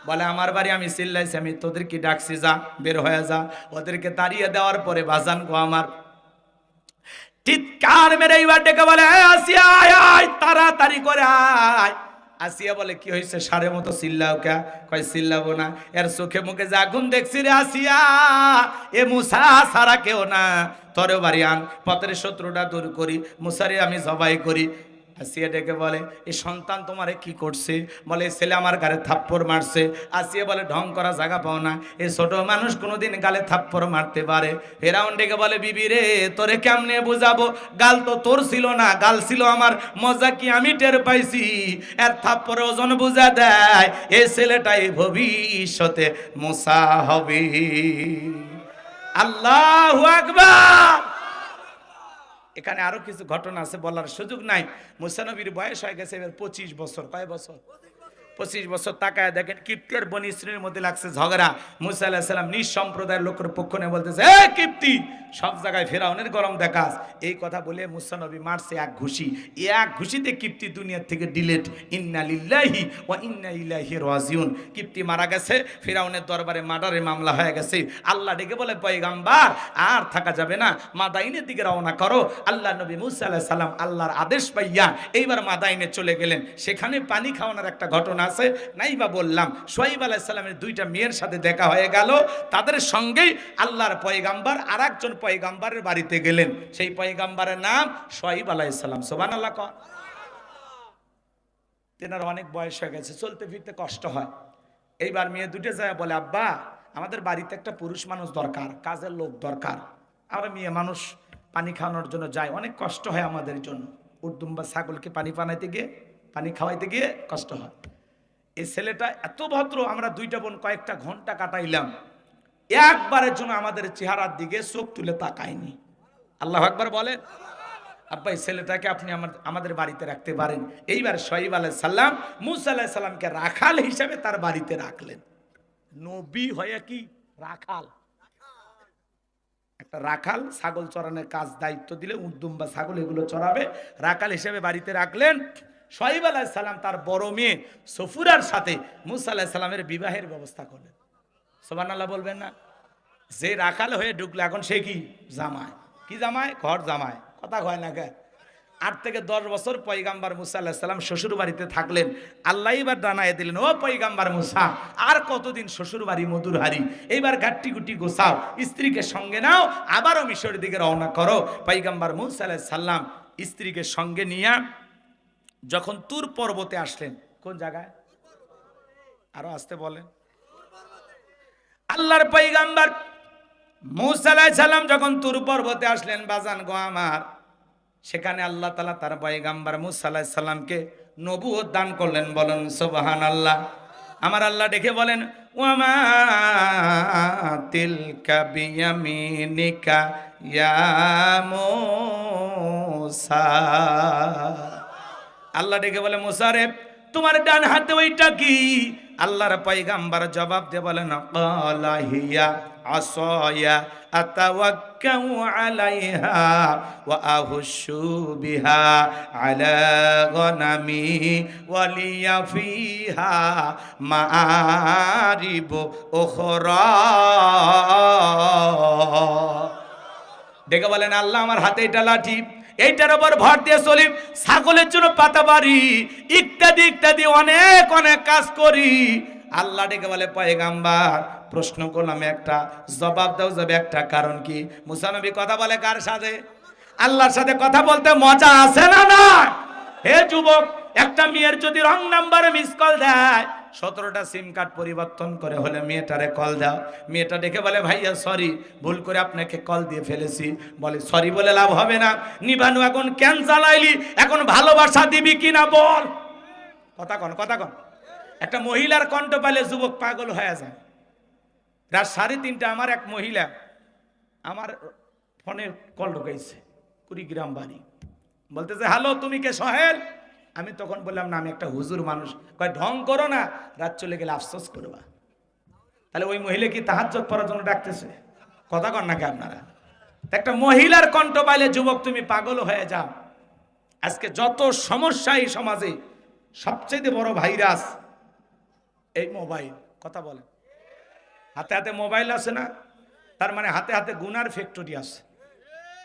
বলে আমার বাড়ি আমি চিল্লাইছি, আমি তোদের কি ডাকছি, যা বের হয়ে যা। ওদেরকে তাড়িয়ে দেওয়ার পরে বাজান গো আমার চিৎকার মেরে এইবার ডেকে বলে আসিয়া আয়, তাড়াতাড়ি করে আয়। আসিয়া বলে কি হয়েছে, সারে মতো চিল্লাও কে? কয় চিল্লাবো না, এর চোখে মুখে যে আগুন দেখছি রে আসিয়া, এ মুসা সারা কেউ না, তরে বাড়ি আন, পথের শত্রুটা দূর করি, মুসারে আমি জবাই করি। আসিয়া ডেকে বলে এই সন্তান তোমারে কি করছে? বলে ছেলে আমার গালে থাপ্পড় মারছে। আসিয়া বলে ঢং করা জায়গা পাও না, এই ছোট মানুষ কোনোদিন গালে থাপ্পড় মারতে পারে? ফেরাউন ডেকে বলে বিবি রে তোরে কেমনে বুঝাবো, গাল তো তোর ছিল না, গাল ছিল আমার, মজা কি আমি টের পাইছি, এর থাপ্পড়ে ওজন বুঝা দেয় এই ছেলেটাই ভবিষ্যতে মুসা হবে। আল্লাহু আকবার। এখানে আরো কিছু ঘটনা আছে, বলার সুযোগ নাই। মুসা নবীর বয়স হয়ে গেছে এবার 25 বছর। কয় বছর? 25 বছর তাকায় দেখেন কিপ্তি আর বনি ইসরাইলের মধ্যে লাগছে ঝগড়া। মুসা আলাইহিস সালাম নিজ সম্প্রদায়ের লোকের পক্ষ নিয়ে বলতেছে, এ কিপ্তি, সব জায়গায় ফেরাউনের গরম দেখাস। এই কথা বলে মুসা নবী মারছে এক ঘুষি। এক ঘুষিতে কিপ্তি দুনিয়ার থেকে ডিলেট। ইন্না লিল্লাহি ওয়া ইন্না ইলাইহি রাজিউন। কিপ্তি মারা গেছে, ফেরাউনের দরবারে মার্ডারের মামলা হয়ে গেছে। আল্লাহ ডেকে বলে, পয়গম্বর আর থাকা যাবে না, মাদাইনের দিকে রওনা করো। আল্লাহ নবী মুসা আলাইহিস সালাম আল্লাহর আদেশ পাইয়া এইবার মাদাইনে চলে গেলেন। সেখানে পানি খাওয়ানোর একটা ঘটনা আছে, নাইবা বললাম। শুআয়ব আলাইহিস সালামের দুইটা মেয়ের সাথে দেখা হয়ে গেল। তাদের সঙ্গেই আল্লাহর পয়গম্বর আর একজন পয়গম্বরের বাড়িতে গেলেন। সেই পয়গম্বরের নাম শুআয়ব আলাইহিস সালাম। সুবহানাল্লাহ। তেনার অনেক বয়স হয়ে গেছে, চলতে ফিরতে কষ্ট হয়। এইবার মেয়ে দুটো যায় বলে, আব্বা আমাদের বাড়িতে একটা পুরুষ মানুষ দরকার, কাজের লোক দরকার। আমরা মেয়ে মানুষ পানি খাওয়ানোর জন্য যাই, অনেক কষ্ট হয় আমাদের জন্য। উর্দুম্বা ছাগলকে পানি পানাইতে গিয়ে, পানি খাওয়াইতে গিয়ে কষ্ট হয়। এই ছেলেটা এত ভদ্র, আমরা দুইটা বোন কয়েকটা ঘন্টা কাটাইলাম, একবারের জন্য আমাদের চেহারার দিকে চোখ তুলে তাকায়নি। আল্লাহু আকবার বলেন। আব্বা এই ছেলেটাকে আপনি আমাদের বাড়িতে রাখতে পারেন। এইবার শুআয়ব আলাইহিস সালাম মুসা আলাইহিস সালামকে রাখাল হিসেবে তার বাড়িতে রাখলেন। নবী হয়ে কি রাখাল? একটা রাখাল ছাগল চড়ানোর কাজ দায়িত্ব দিলে, উর্দুম্বা ছাগল এগুলো চড়াবে, রাখাল হিসেবে বাড়িতে রাখলেন। শুআয়ব আলাইহিস সালাম তার বড় মেয়ে সফুরার সাথে মুসা আলাইহিস সালামের বিবাহের ব্যবস্থা করলেন। সুবহানাল্লাহ বলবেন না? যে রাখাল হয়ে ঢুকলো এখন সে কি জামাই। কি জামাই? ঘর জামাই। কথা কয় না কে? 8 থেকে 10 বছর পয়গম্বর মুসা আলাইহিস সালাম শ্বশুর বাড়িতে থাকলেন। আল্লাহ এবার জানায়ে দিলেন, ও পয়গম্বর মুসা, আর কতদিন শ্বশুর বাড়ি মধুর হারি, এইবার গাট্টি গুটি গোছাও, স্ত্রীকে সঙ্গে নাও, আবারও মিশরের দিকে রওনা করো। পয়গম্বর মুসা আলাইহিস সালাম স্ত্রীকে সঙ্গে নিয়ে যখন তুর পর্বতে আসলেন, কোন জায়গায়? আরো আসতে বলেন। আল্লাহর পয়গম্বর মুসা আলাইহিস সালাম যখন তুর পর্বতে আসলেন, বাজান গো আমার, সেখানে আল্লাহ তাআলা তার পয়গম্বর মুসা আলাইহিস সালামকে নবুয়ত দান করলেন। বলেন সুবহানাল্লাহ। আমার আল্লাহ ডেকে বলেন, ওয়ামা তিলকা বিয়ামিনিকা ইয়া মুসা। আল্লাহ ডেকে বলে, মুসা রে তোমার ডান হাতে ওইটা কি? আল্লাহর পয়গম্বর জবাব দিয়ে বলেন, ক্বালা হিয়া আসায়া আতাওয়াক্কাউ আলাইহা ওয়া আহুশু বিহা আলা গনামি ওয়া লিয়া ফিহা মাআরিব উখরা। ডেকে বলেন, আল্লাহ আমার হাতে এটা লাঠি, এইটার উপর ভর দিয়ে চলি, ছাগলের জন্য পাতা বাড়ি, ইত্যাদি ইত্যাদি অনেক অনেক কাজ করি। আল্লাহ ডেকে বলে, পয়গম্বর প্রশ্ন করলাম একটা, জবাব দাও যাবে একটা। কারণ কি? মুসা নবী কথা বলে কার সাথে? আল্লাহর সাথে কথা বলতে মজা আছে না? না। হে যুবক, একটা মেয়ের যদি রং নাম্বারে মিস কল দেয়, 17টা সিম কার্ড পরিবর্তন করে হলে মেয়েটারে কল দাও। মেয়েটা ডেকে বলে, ভাইয়া সরি, ভুল করে আপনাকে কল দিয়ে ফেলেছি। বলে, সরি বলে লাভ হবে না, নিবানু এখন কেন জ্বালাইলি, এখন ভালোবাসা দিবি কিনা বল। কথা কন, কথা কন। একটা মহিলার কণ্ঠ পাইলে যুবক পাগল হয়ে যায়। রাত 3:30 আমার এক মহিলা আমার ফোনে কল ঢুকাইছে, কুড়িগ্রাম বাড়ি। বলতেছে, হ্যালো তুমি কে সোহেল? আমি তখন বললাম, না আমি একটা হুজুর মানুষ। কয়, ঢং করো না, রাত চলে গেলে আফসোস করবা। তাহলে ওই মহিলা কি তাহাজ্জুদ পড়ার জন্য ডাকতেছে? কথা কন নাকি আপনারা? একটা মহিলার কণ্ঠ পাইলে যুবক তুমি পাগল হয়ে যাও। আজকে যত সমস্যা এই সমাজে, সবচেয়ে বড় ভাইরাস এই মোবাইল। কথা বলেন। হাতে হাতে মোবাইল আছে না, তার মানে হাতে হাতে গুনার ফ্যাক্টরি আছে।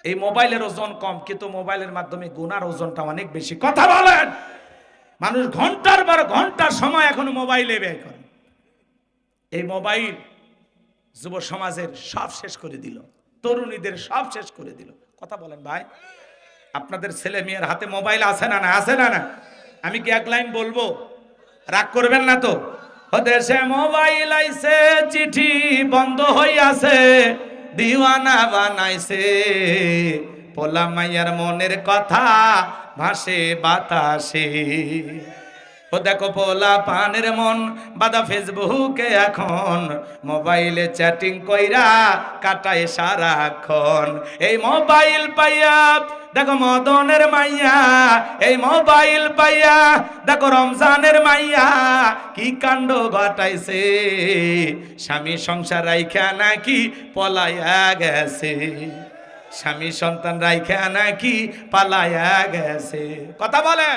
এই মোবাইলের ওজন কম, কিন্তু মোবাইলের মাধ্যমে গুনার ওজনটা অনেক বেশি। কথা বলেন। মানুষ ঘন্টার পর ঘন্টা সময় এখন মোবাইলে ব্যয় করে। এই মোবাইল যুব সমাজের সব শেষ করে দিল, তরুণীদের সব শেষ করে দিল। কথা বলেন ভাই। আপনাদের ছেলে মেয়ের হাতে মোবাইল আছে না? না আছে না? না। আমি কি এক লাইন বলবো? রাগ করবেন না তো? দেশে মোবাইল আইছে, চিঠি বন্ধ হইয়াছে, দিওয়ানা বানাইছে, পোলা মাইয়ার মনের কথা ভাসে বাতাসে। ও দেখো পোলা পানের মন বাদা ফেসবুকে এখন, মোবাইলে চ্যাটিং কইরা কাটায় সারাক্ষণ। এই মোবাইল পাইয়া দেখো মদনের মাইয়া এই মোবাইল পাইয়া, দেখো রমজানের মাইয়া কি কাণ্ড ঘটাইছে, স্বামী সংসার রাইখা নাকি পলাইয়া গেছে, স্বামী সন্তান রাইখা নাকি পালাইয়া গেছে। কথা বলে,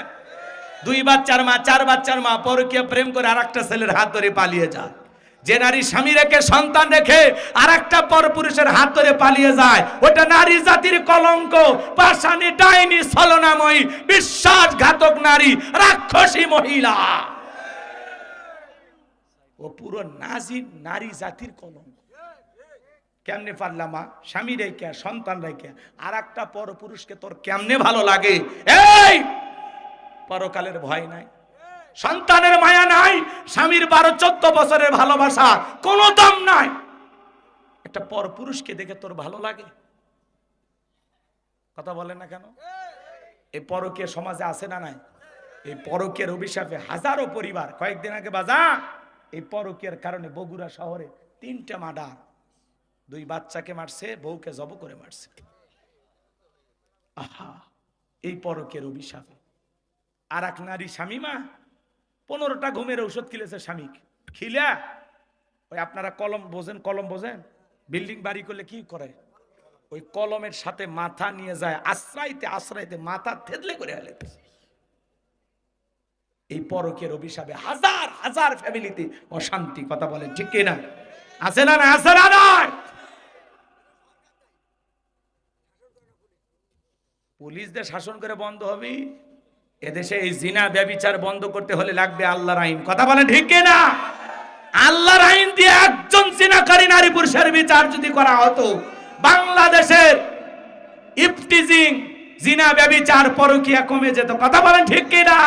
2 বাচ্চার মা 4 বাচ্চার মা পরকীয়া প্রেম করে আরেকটা ছেলের হাত ধরে পালিয়ে যায়। যে নারী স্বামী রেখে সন্তান রেখে আরেকটা পরপুরুষের হাত ধরে পালিয়ে যায়, ওটা নারী জাতির কলঙ্ক, পাষাণী, ডাইনি, ছলনাময়ী, বিশ্বাসঘাতক নারী, রাক্ষসী মহিলা, ও পুরো নারী জাতির কলঙ্ক। কেমনে পারলাম মা স্বামী রেখে সন্তান রেখে আর একটা পরপুরুষকে তোর কেমনে ভালো লাগে? এই পরকালের ভয় নাই, সন্তানের মায়া নাই, স্বামীর 12-14 বছরের ভালোবাসা কোনো দাম নাই, একটা পরপুরুষকে দেখে তোর ভালো লাগে? কথা বলেন না কেন? এই পরকীয়া সমাজে আছে না নাই? এই পরকীয়ার অভিশাপে হাজারো পরিবার, কয়েকদিন আগে বাজা এই পরকীয়ার কারণে বগুড়া শহরে 3টা মার্ডার, 2 বাচ্চাকে মারছে, বউকে জব করে মারছে। আহা, এই পরকীয়ার অভিশাপে। আর এক নারী স্বামী মা 15টা ঘুমের ঔষধ খেলেছে স্বামী, খিলা ওই আপনারা কলম বোঝেন, বিল্ডিং বাড়ি করলে কি করে, ওই কলমের সাথে মাথা নিয়ে যায় আশ্রাইতে মাথা থেতলে করে ফেলেছে। এই পরকীয়ার অভিশাপে হাজার হাজার ফ্যামিলিতে অশান্তি। কথা বলেন ঠিক কিনা? আছে না? আছে না? পুলিশদের শাসন করে বন্ধ হবে? এদেশে এই জিনা ব্যভিচার বন্ধ করতে হলে লাগবে আল্লাহর আইন। কথা বলেন ঠিক কিনা? আল্লাহর আইন দিয়ে একজন জিনাকারী নারী পুরুষের বিচার যদি করা হতো, বাংলাদেশের ইফতিজিং, জিনা ব্যভিচার, পরকীয়া কমে যেত। কথা বলেন ঠিক কিনা?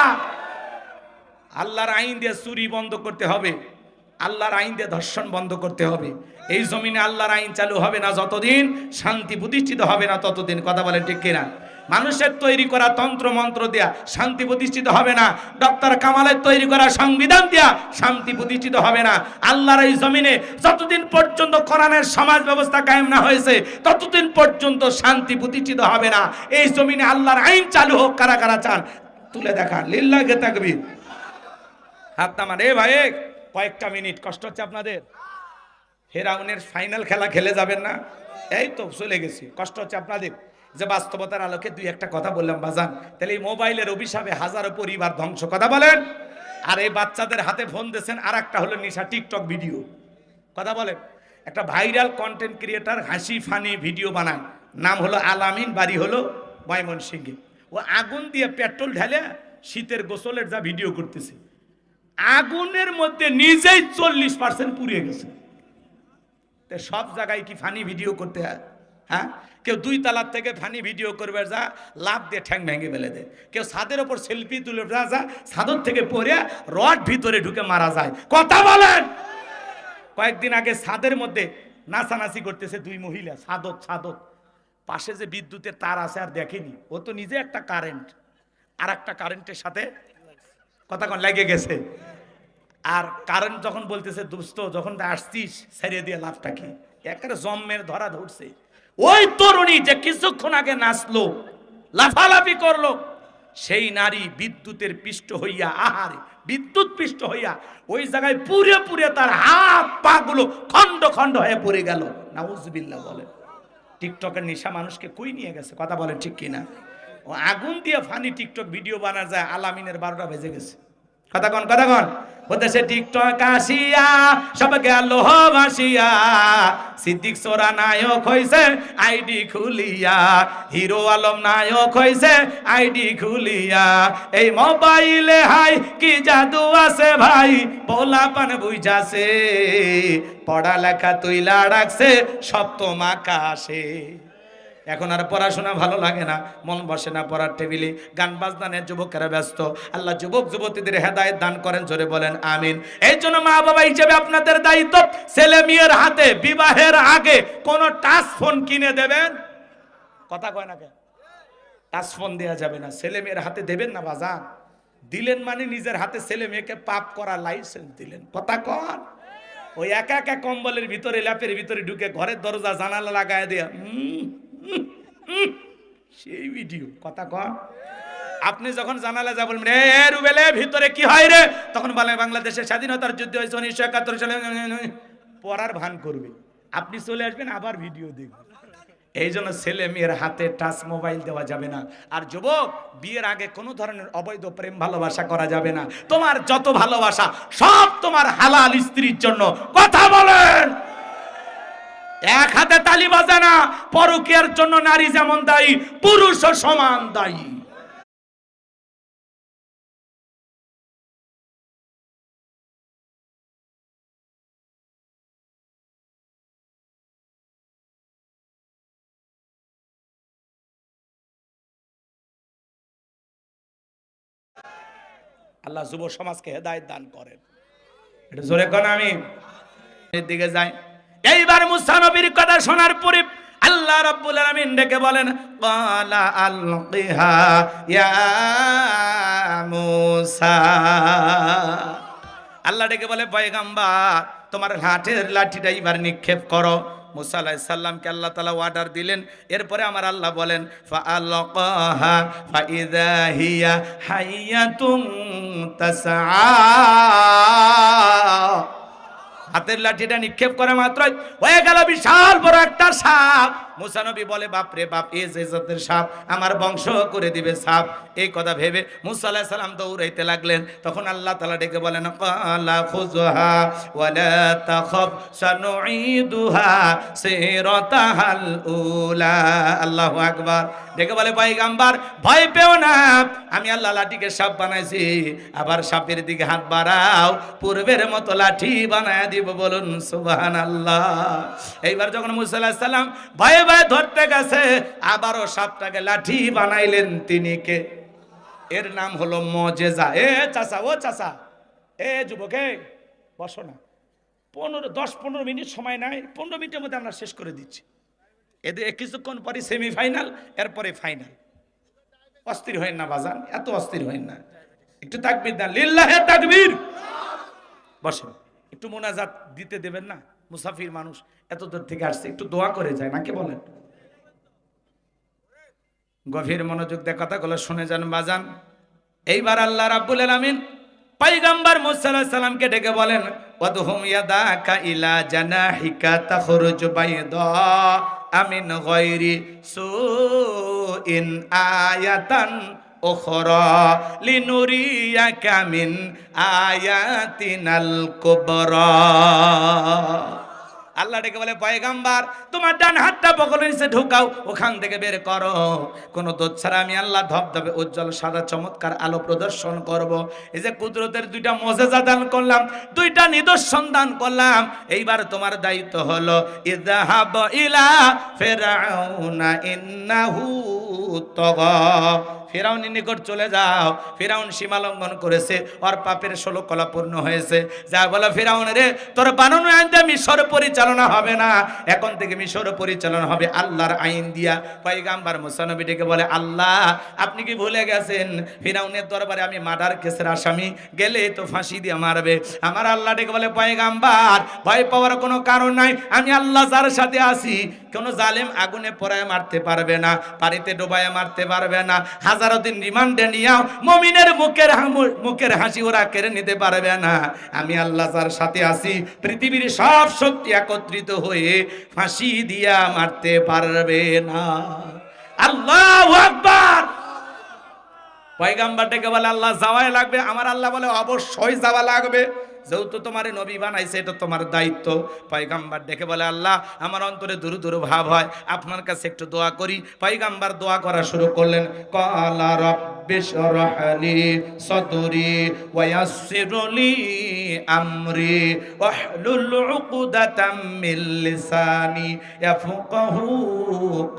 আল্লাহর আইন দিয়ে চুরি বন্ধ করতে হবে, আল্লাহর আইন দিয়ে ধর্ষণ বন্ধ করতে হবে। এই জমিনে আল্লাহর আইন চালু হবে না যতদিন শান্তি প্রতিষ্ঠিত হবে না ততদিন। কথা বলেন ঠিক কিনা? মানুষের তৈরি করা তন্ত্র মন্ত্র দেয়া শান্তি প্রতিষ্ঠিত হবে না, ডক্টর কামালের তৈরি করা সংবিধান দেয়া শান্তি প্রতিষ্ঠিত হবে না। আল্লাহর এই জমিনে যতদিন পর্যন্ত কোরআনের সমাজ ব্যবস্থা কায়েম না হয়েছে ততদিন পর্যন্ত শান্তি প্রতিষ্ঠিত হবে না। এই জমিনে আল্লাহর আইন চালু হোক। কারা কারা চান তুলে দেখান, লিল্লাহি তাকবীর। হাত নামান। এ ভাই কয়েকটা মিনিট কষ্ট হচ্ছে আপনাদের? ফেরাউনের ফাইনাল খেলা খেলে যাবেন না? এই তো চলে গেছি, কষ্ট হচ্ছে আপনাদের? যে বাস্তবতার আলোকে 2-1টা কথা বললাম বাজান, তাহলে এই মোবাইলের অভিশাপে হাজারো পরিবার ধ্বংস। কথা বলেন। আর এই বাচ্চাদের হাতে ফোন দিয়েছেন, আর একটা হলো নেশা, টিকটক ভিডিও। কথা বলেন। একটা ভাইরাল কন্টেন্ট ক্রিয়েটার হাসি ফানি ভিডিও বানায়, নাম হলো আলামিন, বাড়ি হলো ময়মনসিংহে। ও আগুন দিয়ে পেট্রোল ঢালে শীতের গোসলের যা ভিডিও করতেছে, আগুনের মধ্যে নিজেই 40% পুড়িয়ে গেছে। সব জায়গায় কি ফানি ভিডিও করতে হয়? হ্যাঁ, কেউ 2 তলার থেকে ফানি ভিডিও করবে, যা লাভ দিয়ে ঠ্যাং ভেঙে ফেলে দেয়। কেউ ছাদের ওপর সেলফি তুলে যা ছাদর থেকে পড়ে রড ভিতরে ঢুকে মারা যায়। কথা বলেন। কয়েকদিন আগে ছাদের মধ্যে নাচানাচি করতেছে 2 মহিলা, ছাদত পাশে যে বিদ্যুতের তার আছে আর দেখেনি, ও তো নিজে একটা কারেন্ট আর একটা কারেন্টের সাথে কথা কোন লেগে গেছে। আর কারেন্ট যখন বলতেছে দোস্ত যখন আসছিস ছেড়ে দিয়ে লাভটা কি, একেবারে জম্মের ধরা ধরছে। ওই তরুণী যে কিছুক্ষণ আগে নাচলো, লাফালাফি করলো, সেই নারী বিদ্যুতের পিষ্ট হইয়া, আহারে বিদ্যুৎ পিষ্ট হইয়া ওই জায়গায় পুরে পুরে তার হাত পা গুলো খন্ড খন্ড হয়ে পড়ে গেল। নাউজুবিল্লাহ বলে। টিকটকের নেশা মানুষকে কই নিয়ে গেছে? কথা বলেন ঠিক কিনা? ও আগুন দিয়ে ফানি টিকটক ভিডিও বানা যায়, আলামিনের 12টা বেজে গেছে। কথা কন হতেছে টিকটক আসিয়া সব গেল ভাসিয়া, সিদ্দিক সোরা নায়ক হইছে আইডি খুলিয়া, হিরো আলম নায়ক হইছে আইডি খুলিয়া। এই মোবাইলে হাই কি জাদু আছে ভাই, পোলা পান বুঝাছে, পড়ালেখা তুইলা রাখছে সপ্তম আকাশে। এখন আর পড়াশোনা ভালো লাগে না, মন বসে না পড়ার টেবিলে, গান বাজনানের যুবকেরা ব্যস্ত। আল্লাহ যুবক যুবতীদের হেদায়েত দান করেন, জোরে বলেন আমিন। এই জন্য মা বাবা হিসেবে আপনাদের দায়িত্ব, ছেলে মেয়ের হাতে বিবাহের আগে কোন টাচ ফোন কিনে দেবেন। কথা কয় না কেন? টাচ ফোন দেওয়া যাবে না, ছেলে মেয়ের হাতে দেবেন না বাজান। দিলেন মানে নিজের হাতে ছেলে মেয়েকে পাপ করা লাইসেন্স দিলেন। কথা কন। ওই একা একা কম্বলের ভিতরে ল্যাপের ভিতরে ঢুকে ঘরের দরজা জানালা লাগায় দেয়া সেই ভিডিও কথা কন। আপনি যখন জানালে যা বলবেন রে রুবেলে ভিতরে কি হয় রে, তখন বলে বাংলাদেশের স্বাধীনতার যুদ্ধ হয়েছে 1971 সালে, পড়ার ভান করবে। আপনি চলে আসবেন আবার ভিডিও দেখবেন। এই জন্য ছেলে মেয়ের হাতে টাচ মোবাইল দেওয়া যাবে না। আর যুবক, বিয়ের আগে কোনো ধরনের অবৈধ প্রেম ভালোবাসা করা যাবে না। তোমার যত ভালোবাসা সব তোমার হালাল স্ত্রীর জন্য। কথা বলেন। এক হাতে তালি বাজে না। পরকীয়ার জন্য নারী যেমন দায়ী, পুরুষও সমান দায়ী। আল্লাহ যুব সমাজকে হেদায়েত দান করেন। এটা জোরে কোন আমি এর দিকে যাই। এইবার মুসা নবীর কথা শোনার পরে আল্লাহ রাব্বুল আলামিন ডেকে বলেন ক্বালা আলকিহা ইয়া মুসা। আল্লাহ ডেকে বলে পয়গম্বর তোমার হাতের লাঠিটা এবার নিক্ষেপ করো। মুসা আলাইহিস সালামকে আল্লাহ তাআলা অর্ডার দিলেন। এরপরে আমার আল্লাহ বলেন ফাআলকাহা ফাইযা হিয়া হাইয়াতুন তাসআ। হাতের লাঠিটা নিক্ষেপ করা মাত্রই হয়ে গেল বিশাল বড় একটা সাপ। মুসা নবী বলে বাপ রে বাপ, এই যে জাতের সাপ আমার বংশ করে দিবে সাপ। এই কথা ভেবে মুসা আলাইহিস সালাম দৌড়াইতে লাগলেন। তখন আল্লাহ তাআলা ডেকে বলেন ক্বালা খুযহা ওয়ালা তাখাফ সানুঈদুহা সিরাতাহাল উলা। আল্লাহু আকবার। ডেকে বলে পয়গম্বর ভয় পেও না, আমি আল্লাহ লাঠিকে সাপ বানাইছি। আবার সাপের দিকে হাত বাড়াও, পূর্বের মতো লাঠি বানায় দিব। বলুন সুবহানাল্লাহ। এইবার যখন মুসা আলাইহিস সালাম ভয়ে ভয়ে ধরতে গেছে, আবারও সাপটাকে লাঠি বানাইলেন তিনি কে? এর নাম হলো মুজিজা। এ চাচা, ও চাচা, এ যুবকে বসো না। 10-15 মিনিট সময় নাই, 15 মিনিটের মধ্যে আমরা শেষ করে দিচ্ছি। এদের কিছুক্ষণ পরে সেমিফাইনাল, এরপরে ফাইনাল। অস্থির হয়েন না বাজান, এত অস্থির হয়েন না। একটু তাকবীর দেন, লিল্লাহে তাকবীর। বসেন, একটু মোনাজাত দিতে দেবেন না? মুসাফির মানুষ এত দূর থেকে আসছে, একটু দোয়া করে যায় নাকি বলেন? গভীর মনোযোগ দিয়ে কথাগুলো শুনে যান বাজান। এইবার আল্লাহ রাব্বুল আলামিন পয়গম্বর মুসা আলাইহিস সালামকে ডেকে বলেন ওয়াদহুম ইয়াদাকা ইলা জানাহিকা তাখরুজ বাইদা আমিন গায়রি সুইন আয়াতান উখরা লিনুরিয়াকা মিন আয়াতিনাল কুবরা। আল্লাহ ডেকে বলে পয়গম্বর তোমার ডান হাতটা বগলের নিচে ঢুকাও, ওখান থেকে বের করো। কোন দোষ ছাড়া আমি আল্লাহ ধবধবে উজ্জ্বল সাদা চমৎকার আলো প্রদর্শন করব। এই যে কুদরতের দুইটা মুজিজা দান করলাম, দুইটা নিদর্শন দান করলাম। এইবার তোমার দায়িত্ব হলো ইযহাব ইলা ফিরআউনা ইন্নাহু তাগা। ফিরাউনের নিকট চলে যাও। ফিরাউন সীমা লঙ্ঘন করেছে, ওর পাপের 16 কলা পূর্ণ হয়েছে। যা বলা ফিরাউন রে, তোর বানানো আইন দিয়ে মিশর পরিচালনা হবে না, এখন থেকে মিশর পরিচালনা হবে আল্লাহর আইন দিয়া। পয়গম্বর মুসা নবী ডেকে বলে আল্লাহ আপনি কি ভুলে গেছেন ফিরাউনের দরবারে আমি মার্ডার কেসের আসামি, গেলে তো ফাঁসি দিয়ে মারবে। আমার আল্লাহ ডেকে বলে পয়গম্বর ভয় পাওয়ার কোনো কারণ নাই, আমি আল্লাহ যার সাথে আছি। কোনো জালেম আগুনে পোড়ায় মারতে পারবে না, পানিতে ডুবায় মারতে পারবে না, হাজারো দিন রিমান্ডে নিয়াও মুমিনের মুখের হাসি ওরা কেড়ে নিতে পারবে না। আমি আল্লাহ যার সাথে আছি, পৃথিবীর সব শক্তি একত্রিত হয়ে ফাঁসি দিয়া মারতে পারবে না। আল্লাহু আকবার। পয়গম্বর ডেকে বলে আল্লাহ যাওয়াই লাগবে। আমার আল্লাহ বলে অবশ্যই যাওয়া লাগবে, যেহেতু তোমার নবী বানাইছে এটা তোমার দায়িত্ব। পয়গম্বর ডেকে বলে আল্লাহ আমার অন্তরে দূর দূর ভাব হয়, আপনার কাছে একটু দোয়া করি। পয়গম্বর দোয়া করা শুরু করলেন। ক্বালা রাব্বিশরাহ লি সাদরি ওয়া ইয়াসসির লি আমরি ওয়াহলুল উকদাতাম মিন লিসানি ইয়াফকাহু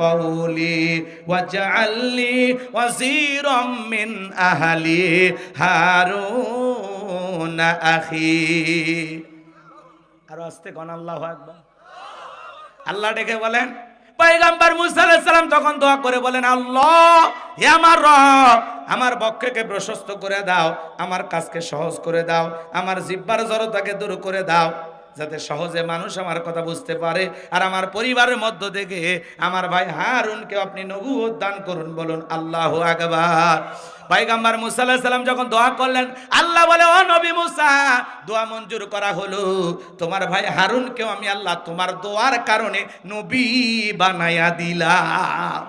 কওলি ওয়াজআল লি ওয়াজিরাম মিন আহলি হারুন আখি। আর আস্তে কোন আল্লাহু আকবার। আল্লাহ ডেকে বলেন পয়গম্বর মুসা আলাইহিস সালাম তখন দোয়া করে বলেন আল্লাহ হে আমার রব, আমার বক্ষকে প্রশস্ত করে দাও, আমার কাজকে সহজ করে দাও, আমার জিহ্বার জড়তাকে দূর করে দাও। যাতে সহজে মানুষ আমার কথা বুঝতে পারে, আর আমার পরিবারের মধ্য থেকে আমার ভাই হারুনকে আপনি নবুয়ত দান করুন। বলুন আল্লাহু আকবার। পয়গম্বর মুসা আলাইহিস সালাম যখন দোয়া করলেন, আল্লাহ বলে, ও নবী মুসা, দোয়া মঞ্জুর করা হলো, তোমার ভাই হারুনকেও আমি আল্লাহ তোমার দোয়ার কারণে নবী বানায়া দিলাম।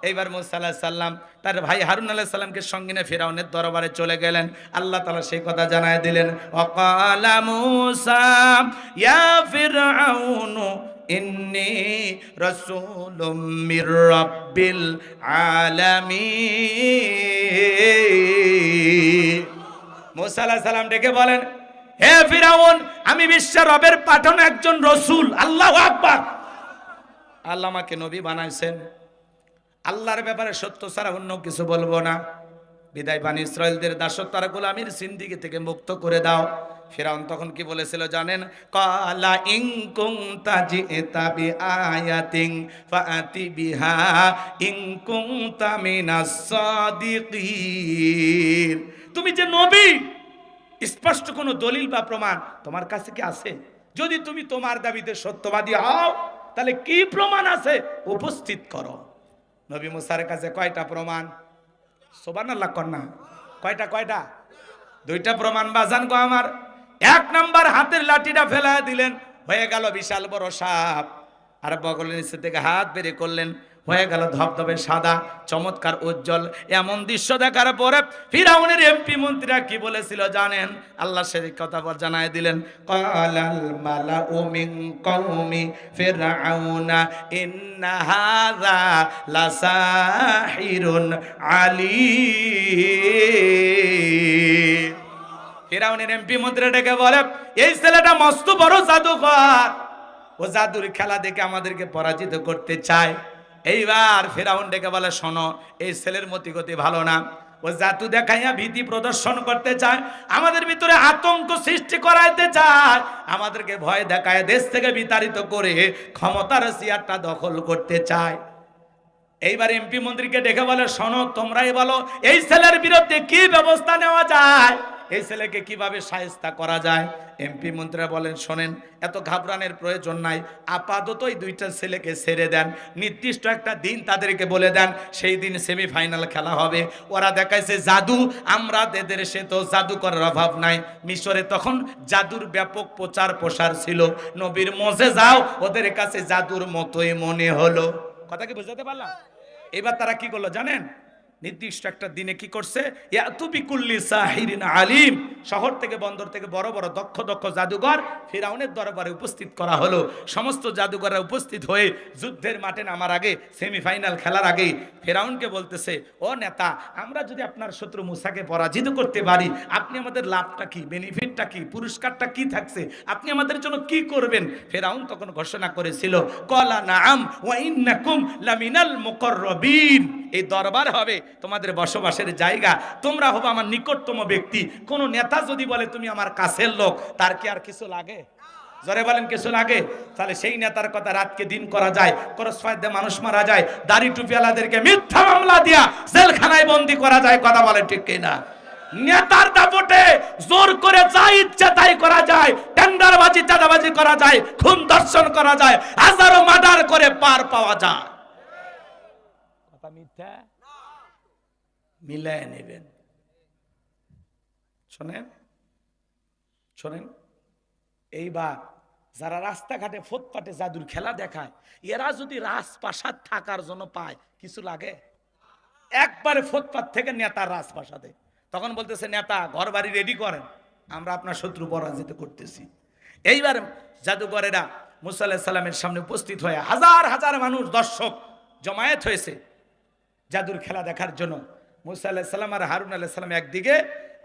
এইবার মুসা আলাইহিস সালাম তার ভাই হারুন আলাইহিস সালামকে সঙ্গে নিয়ে ফিরআউনের দরবারে চলে গেলেন। আল্লাহ তাআলা সেই কথা জানায় দিলেন, ওয়াকালা মুসা ইয়া ফিরআউনু ইন্নী রাসূলুম মির রাব্বিল আলামিন। মুসা আলাইহিস সালাম ডেকে বলেন, হে ফিরআউন, আমি বিশ্বের রবের পাঠানো একজন রাসূল। আল্লাহু আকবার। আল্লাহ আমাকে নবী বানাইছেন, আল্লাহর ব্যাপারে সত্য ছাড়া অন্য কিছু বলবো না। বিদায় বানি ইসরায়েলদের দাসত্ব আর গোলামির জিন্দেগি থেকে মুক্ত করে দাও। ফিরআউন তখন কি বলেছিল জানেন? কালা ইন কুনতা জিতা বিআয়াতিন ফাআতি বিহা ইন কুনতা মিনাস সাদিকিন। তুমি যে নবী, স্পষ্ট কোনো দলিল বা প্রমাণ তোমার কাছে কি আছে? যদি তুমি তোমার দাবিতে সত্যবাদী হও, তাহলে কি প্রমাণ আছে উপস্থিত করো। নবী মুসার কাছে কয়টা প্রমাণ? সুবহানাল্লাহ কন্যা, কয়টা? দুইটা প্রমাণ বাজান গো আমার। এক নাম্বার, হাতের লাঠিটা ফেলা দিলেন, হয়ে গেল বিশাল বড় সাপ। আর বগলের নিচে থেকে হাত বের করলেন, হয়ে গেল ধবধবে সাদা, চমৎকার উজ্জ্বল। এমন দৃশ্য দেখার পরে ফিরআউনের এমপি মন্ত্রীরা কি বলেছিল জানেন? আল্লাহ সেই কথা জানায় দিলেন, কালাল মালাউ মিন কওমি ফিরআউনা ইন্না হাযা লাসাহিরুন আলীম। ফিরআউনের এমপি মন্ত্রী ডেকে বলে, এই ছেলেটা মস্ত বড় জাদুকর, ও জাদুর খেলা দেখে আমাদেরকে পরাজিত করতে চায়। এইবার ফিরআউন ডেকে বলে, শোনো, এই ছেলের মতিগতি ভালো না, ও জাদু দেখাইয়া ভীতি প্রদর্শন করতে চায়, আমাদের ভিতরে আতঙ্ক সৃষ্টি করাইতে চায়, আমাদেরকে ভয় দেখায় দেশ থেকে বিতাড়িত করে ক্ষমতার চেয়ারটা দখল করতে চায়। এইবার এমপি মন্ত্রীকে ডেকে বলে, শোনো, তোমরাই বলো এই ছেলের বিরুদ্ধে কি ব্যবস্থা নেওয়া যায়, এই ছেলেকে কিভাবে শায়েস্তা করা যায়। এমপি মন্ত্রীরা বলেন, শোনেন, এত ঘাবড়ানোর প্রয়োজন নাই, আপাতত এই দুইটা ছেলেকে ছেড়ে দেন, নির্দিষ্ট একটা দিন তাদেরকে বলে দেন, সেই দিন সেমিফাইনাল খেলা হবে। ওরা দেখাইছে জাদু, আমরা এদের সে তো জাদু করার অভাব নাই। মিশরে তখন জাদুর ব্যাপক প্রচার প্রসার ছিল, নবীর মুজিজাও ওদের কাছে জাদুর মতোই মনে হলো। কথা কি বুঝাতে পারলাম? এবার তারা কি করলো জানেন? নির্দিষ্ট একটা দিনে কি করছে, ইয়াতুবিকুল্লি সাহিরিন আলিম, শহর থেকে বন্দর থেকে বড় বড় দক্ষ জাদুঘর ফিরআউনের দরবারে উপস্থিত করা হলো। সমস্ত জাদুঘররা উপস্থিত হয়ে যুদ্ধের মাঠে নামার আগে, সেমিফাইনাল খেলার আগে ফিরআউনকে বলতেছে, ও নেতা, আমরা যদি আপনার শত্রু মুসাকে পরাজিত করতে পারি, আপনি আমাদের লাভটা কি, বেনিফিটটা কি, পুরস্কারটা কি থাকছে, আপনি আমাদের জন্য কি করবেন? ফিরআউন তখন ঘোষণা করেছিল, ক্বালা নাআম ওয়া ইন্নাকুম লামিনাল মুকাররাবিন, এই দরবার হবে তোমাদের বসবাসের জায়গা, তোমরা হবে আমার নিকটতম ব্যক্তি। কোন নেতা যদি বলে তুমি আমার কাছের লোক, তার কি আর কিছু লাগে? জোরে বলেন, কিছু লাগে? তাহলে সেই নেতার কথা রাতকে দিন করা যায়, ক্রসফায়ার মানুষ মারা যায়, দাড়ি টুপিওয়ালাদেরকে মিথ্যা মামলা দিয়া জেলখানায় বন্দী করা যায়। কথা বলে ঠিক কিনা? নেতার দাপটে জোর করে যা ইচ্ছা তাই করা যায়, টেন্ডারবাজি চাঁদাবাজি করা যায়, খুন দর্শন করা যায়, হাজারো মার্ডার করে পার পাওয়া যায়। কথা মিথ্যা? মিলায় নেবেন। শোনেন, এইবার যারা রাস্তাঘাটে ফুটপাতে জাদুর খেলা দেখায়, এরা যদি রাজপ্রাসাদ থাকার জন্য পায়, কিছু লাগে? একবারে ফুটপাত থেকে নেতার রাজপ্রাসাদে, তখন বলতেছে, নেতা ঘর বাড়ি রেডি করেন, আমরা আপনার শত্রু পরাজিত করতেছি। এইবার জাদুঘরেরা মুসা আলাইহিস সালামের সামনে উপস্থিত হয়ে হাজার হাজার মানুষ, দর্শক জমায়েত হয়েছে জাদুর খেলা দেখার জন্য। মুসা আলাইহিস সালাম আর হারুন আলাইহিস সালাম একদিকে,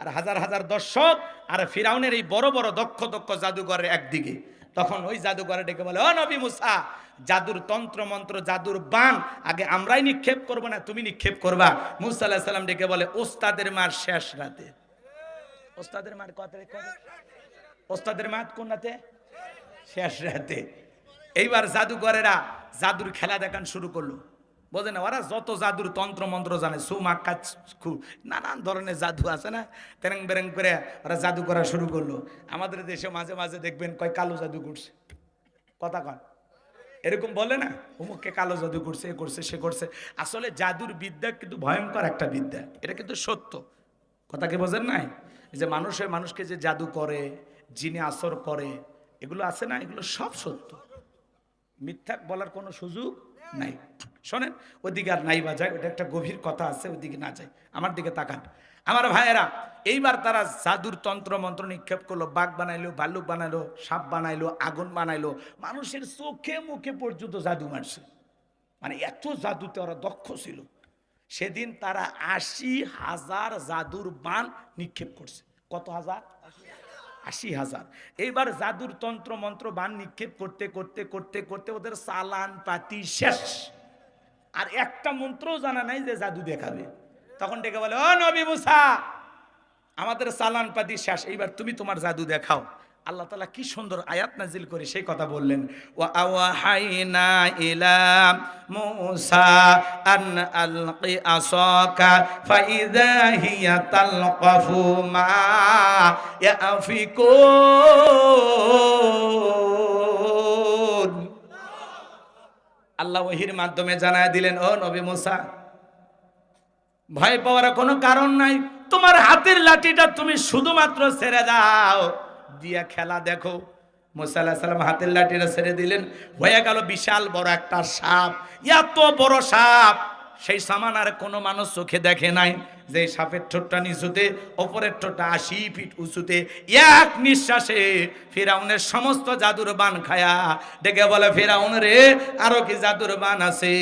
আর হাজার হাজার দর্শক আর ফিরআউনের এই বড় বড় দক্ষ জাদুঘরের একদিকে। তখন ওই জাদুঘরে ডেকে বলে, ও নবী মুসা, জাদুর তন্ত্র মন্ত্র, জাদুর বান আগে আমরাই নিক্ষেপ করবো না তুমি নিক্ষেপ করবা? মুসা আলাইহিস সালাম ডেকে বলে, ওস্তাদের মার শেষ রাতে। ওস্তাদের মার কত? ওস্তাদের মার কোন রাতে? শেষ রাতে। এইবার জাদুঘরেরা জাদুর খেলা দেখান শুরু করলো। বোঝে না, ওরা যত জাদুর তন্ত্র মন্ত্র জানে, সুমাক্কা নানান ধরনের জাদু আছে না, তেরেং বেরেং করে ওরা জাদু করা শুরু করলো। আমাদের দেশে মাঝে মাঝে দেখবেন কয় কালো জাদু করছে, কথা কন, এরকম বলে না, অমুককে কালো জাদু করছে, এ করছে, সে করছে। আসলে জাদুর বিদ্যা কিন্তু ভয়ঙ্কর একটা বিদ্যা, এটা কিন্তু সত্য কথা, কি বোঝেন নাই? যে মানুষে মানুষকে যে জাদু করে, জিনে আসর করে, এগুলো আছে না, এগুলো সব সত্য, মিথ্যা বলার কোনো সুযোগ নাই। শোনেন, ওদিকে আর নাই বাজায়, ওটা একটা গভীর কথা আছে, ওদিকে না যায়, আমার দিকে তাকান আমার ভাইয়েরা। এইবার তারা জাদুর তন্ত্র মন্ত্র নিক্ষেপ করলো, বাঘ বানাইলো, ভাল্লুক বানাইলো, সাপ বানাইলো, আগুন বানাইলো, মানুষের চোখে মুখে পর্যন্ত জাদু মারছে, মানে এত জাদুতে ওরা দক্ষ ছিল। সেদিন তারা ৮০,০০০ জাদুর বান নিক্ষেপ করছে। কত হাজার? ৮০,০০০। এইবার জাদুর তন্ত্র মন্ত্র বান নিক্ষেপ করতে করতে করতে করতে ওদের চালান পাতি শেষ, আর একটা মন্ত্রও জানা নাই যে জাদু দেখাবে। তখন ডেকে বলে, ও নবী মুসা, আমাদের চালান পাতি শেষ, এইবার তুমি তোমার জাদু দেখাও। আল্লাহ তাআলা কি সুন্দর আয়াত নাজিল করে সেই কথা বললেন, ওয়া আওহাইনা ইলা মূসা আন আলকি আসাকা ফাইযা হিয়া তালকাফু মা ইয়াফিকুন। আল্লাহ ওহীর মাধ্যমে জানায় দিলেন, ও নবী মূসা, ভয় পাওয়ার কোনো কারণ নাই, তোমার হাতের লাঠিটা তুমি শুধুমাত্র ছেড়ে দাও, দিয়া খেলা দেখো। মুসা আলাইহিস সালাম হাতের লাঠিটা ছেড়ে দিলেন, হয়ে গেল বিশাল বড় একটা সাপ। এত বড় সাপ, সেই সামান আর কোনো মানুষ চোখে দেখে নাই। যে সাপের ঠোঁটটা নিচুতে, ওপরের ঠোঁটটা ৮০ ফিট উঁচুতে, এক নিঃশ্বাসে ফিরাউনের সমস্ত জাদুর বান খায়া ডেকে বলে, ফিরাউন রে, আরো কি জাদুর বান আছে?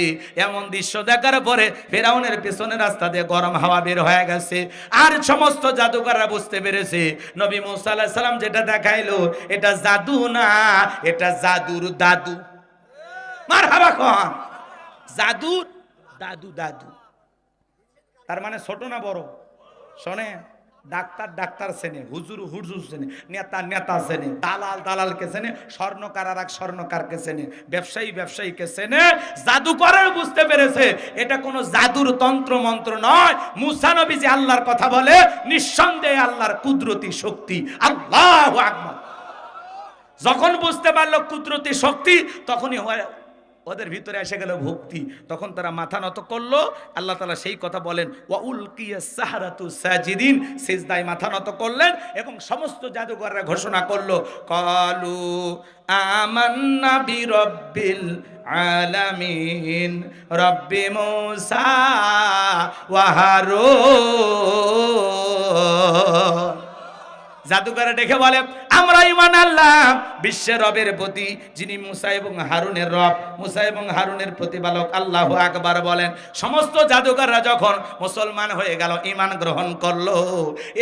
এমন দৃশ্য দেখার পরে ফিরাউনের পেছনে রাস্তা দিয়ে গরম হাওয়া বের হয়ে গেছে, আর সমস্ত জাদুকররা বুঝতে পেরেছে নবী মুসা আলাইহিস সালাম যেটা দেখাইলো এটা জাদু না, এটা জাদুর দাদু। মারহাবা কন, জাদুর দাদু। দাদু তার মানে ছোট না বড়? শোনেন, ডাক্তার ডাক্তার চেনে, হুজুর হুজুর চেনে, নেতা নেতা চেনে, দালাল দালালকে চেনে, স্বর্ণকার আর এক স্বর্ণকারকে চেনে, ব্যবসায়ী ব্যবসায়ীকে চেনে। জাদুকরের বুঝতে পেরেছে এটা কোনো জাদুর তন্ত্র মন্ত্র নয়। মুসা নবী যে আল্লাহর কথা বলে, নিঃসন্দেহে আল্লাহর কুদরতি শক্তি। আল্লাহু আকবার। যখন বুঝতে পারলো কুদরতি শক্তি, তখনই ওদের ভিতরে এসে গেল ভক্তি, তখন তারা মাথা নত করলো। আল্লাহ তাআলা সেই কথা বলেন, ওয়া উলকিয়াস সাহারাতু সাজিদিন, সিজদায় মাথা নত করলেন এবং সমস্ত জাদুকররা ঘোষণা করলো, ক্বালু আমান্না বিরাব্বিল আলামিন রব্বি মূসা ওয়া হারুন। জাদুকররা দেখে বলে, আমরা ঈমান আনলাম বিশ্বের রবের প্রতি, যিনি মুসা এবং হারুনের রব, মুসা এবং হারুনের প্রতিপালক। আল্লাহু আকবার বলেন। সমস্ত জাদুকররা যখন মুসলমান হয়ে গেল, ঈমান গ্রহণ করলো,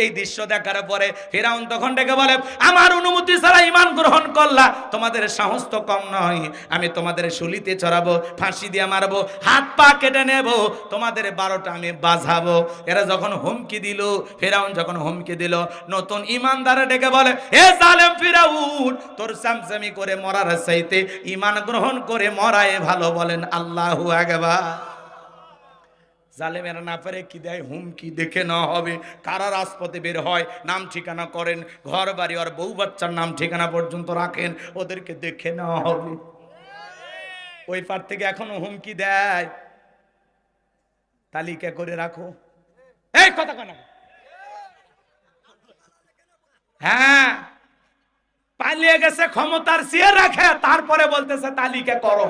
এই দৃশ্য দেখার পরে ফিরাউন তখন ডেকে বলে, আমার অনুমতি ছাড়া ঈমান গ্রহণ করলা, তোমাদের সাহস তো কম নয়, আমি তোমাদের শুলিতে চড়াবো, ফাঁসি দিয়ে মারবো, হাত পা কেটে নেব, তোমাদের 12টা আমি বাজাবো। এরা যখন হুমকি দিল, ফিরাউন যখন হুমকি দিল, নতুন ঈমানদার ডেকে বলে, হে জালেম ফিরাউন, তোর চামচামি করে মরার চাইতে ঈমান গ্রহণ করে মরাই ভালো। বলেন আল্লাহু আকবার। জালেমেরা না পারে কি দেয়? হুমকি। দেখে না হবে, কারা রাজপথে বের হয়, নাম ঠিকানা করেন, ঘর বাড়ি আর বউ বাচ্চার নাম ঠিকানা পর্যন্ত রাখেন, ওদেরকে দেখে নেওয়া হবে। ওই পার থেকে এখনো হুমকি দেয়, তালিকা করে রাখো। এই কথা কেন? হ্যাঁ, পালিয়ে গেছে, ক্ষমতার চেয়ে রাখে, তারপরে বলতেছে তালিকা করো।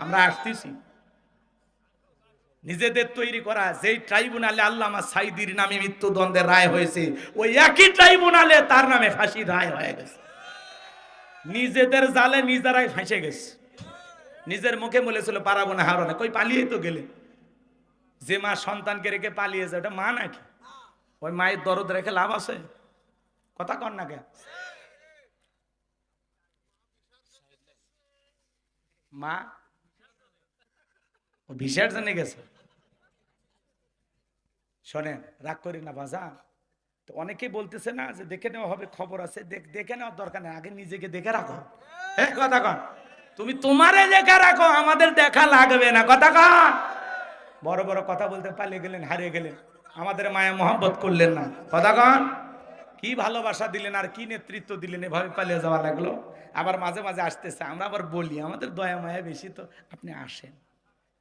আমরা আসতেছি। নিজেদের তৈরি করা যেই ট্রাইব্যুনালে আল্লামা সাইদির নামে মৃত্যুদণ্ডের রায় হয়েছে, ওই একই ট্রাইব্যুনালে তার নামে ফাঁসির রায় হয়ে গেছে। নিজেদের জালে নিজেরাই ফাঁসে গেছে। নিজের মুখে বলেছিল পারাবো না, হারো না, কই পালিয়ে তো গেলে। যে মা সন্তানকে রেখে পালিয়েছে, ওটা মা নাকি? ওই মায়ের দরদ রেখে লাভ আছে? কথা কন না কে? মা ও ভিসার জন্য গেছে। শোনেন, রাগ করি না বাজা, তো অনেকেই বলতেছে না যে দেখে নেওয়া হবে, খবর আছে, দেখে নেওয়ার দরকার নেই, আগে নিজেকে দেখে রাখো। হ্যাঁ কথা কন, তুমি তোমারে দেখে রাখো, আমাদের দেখা লাগবে না। কথা কন, বড় বড় কথা বলতে পালিয়ে গেলেন, হারিয়ে গেলেন, আমাদের মায়া মহব্বত করলেন না। কথা কন, কি ভালোবাসা দিলেন আর কি নেতৃত্ব দিলেন, এভাবে পালিয়ে যাওয়া লাগলো। আবার মাঝে মাঝে আসতেছে, আমরা আবার বলি আমাদের দয়া মায়া বেশি, তো আপনি আসেন।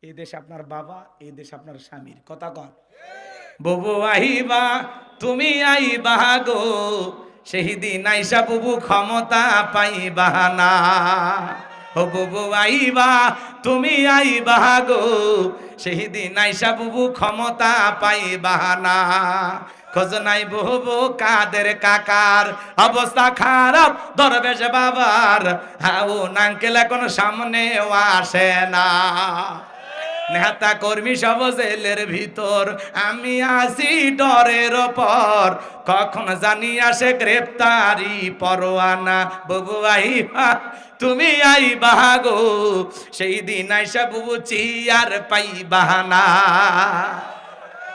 এই দেশ আপনার বাবা, এই দেশ আপনার স্বামীর। কথা কন, বুবু আইবা তুমি আইবা গো, সেই দিন আইসা বুবু ক্ষমতা পাইবা না। ও বুবু আইবা তুমি আইবা গো, সেই দিন আইসা বুবু ক্ষমতা পাইবা না। খোঁজ নাই বুবু কাদের কাকার, অবস্থা খারাপ দরবেশ বাবার, হাউ নাঙ্কেল এখন সামনেও আসে না। নেতা কর্মী সব জেলের ভিতর, আমি আসি ডরের ওপর, কখন জানি আসে গ্রেপ্তারি পরোয়ানা। বুবু আইবা তুমি আইবা গো, সেই দিন আইসা বুবু চেয়ার পাইবা না।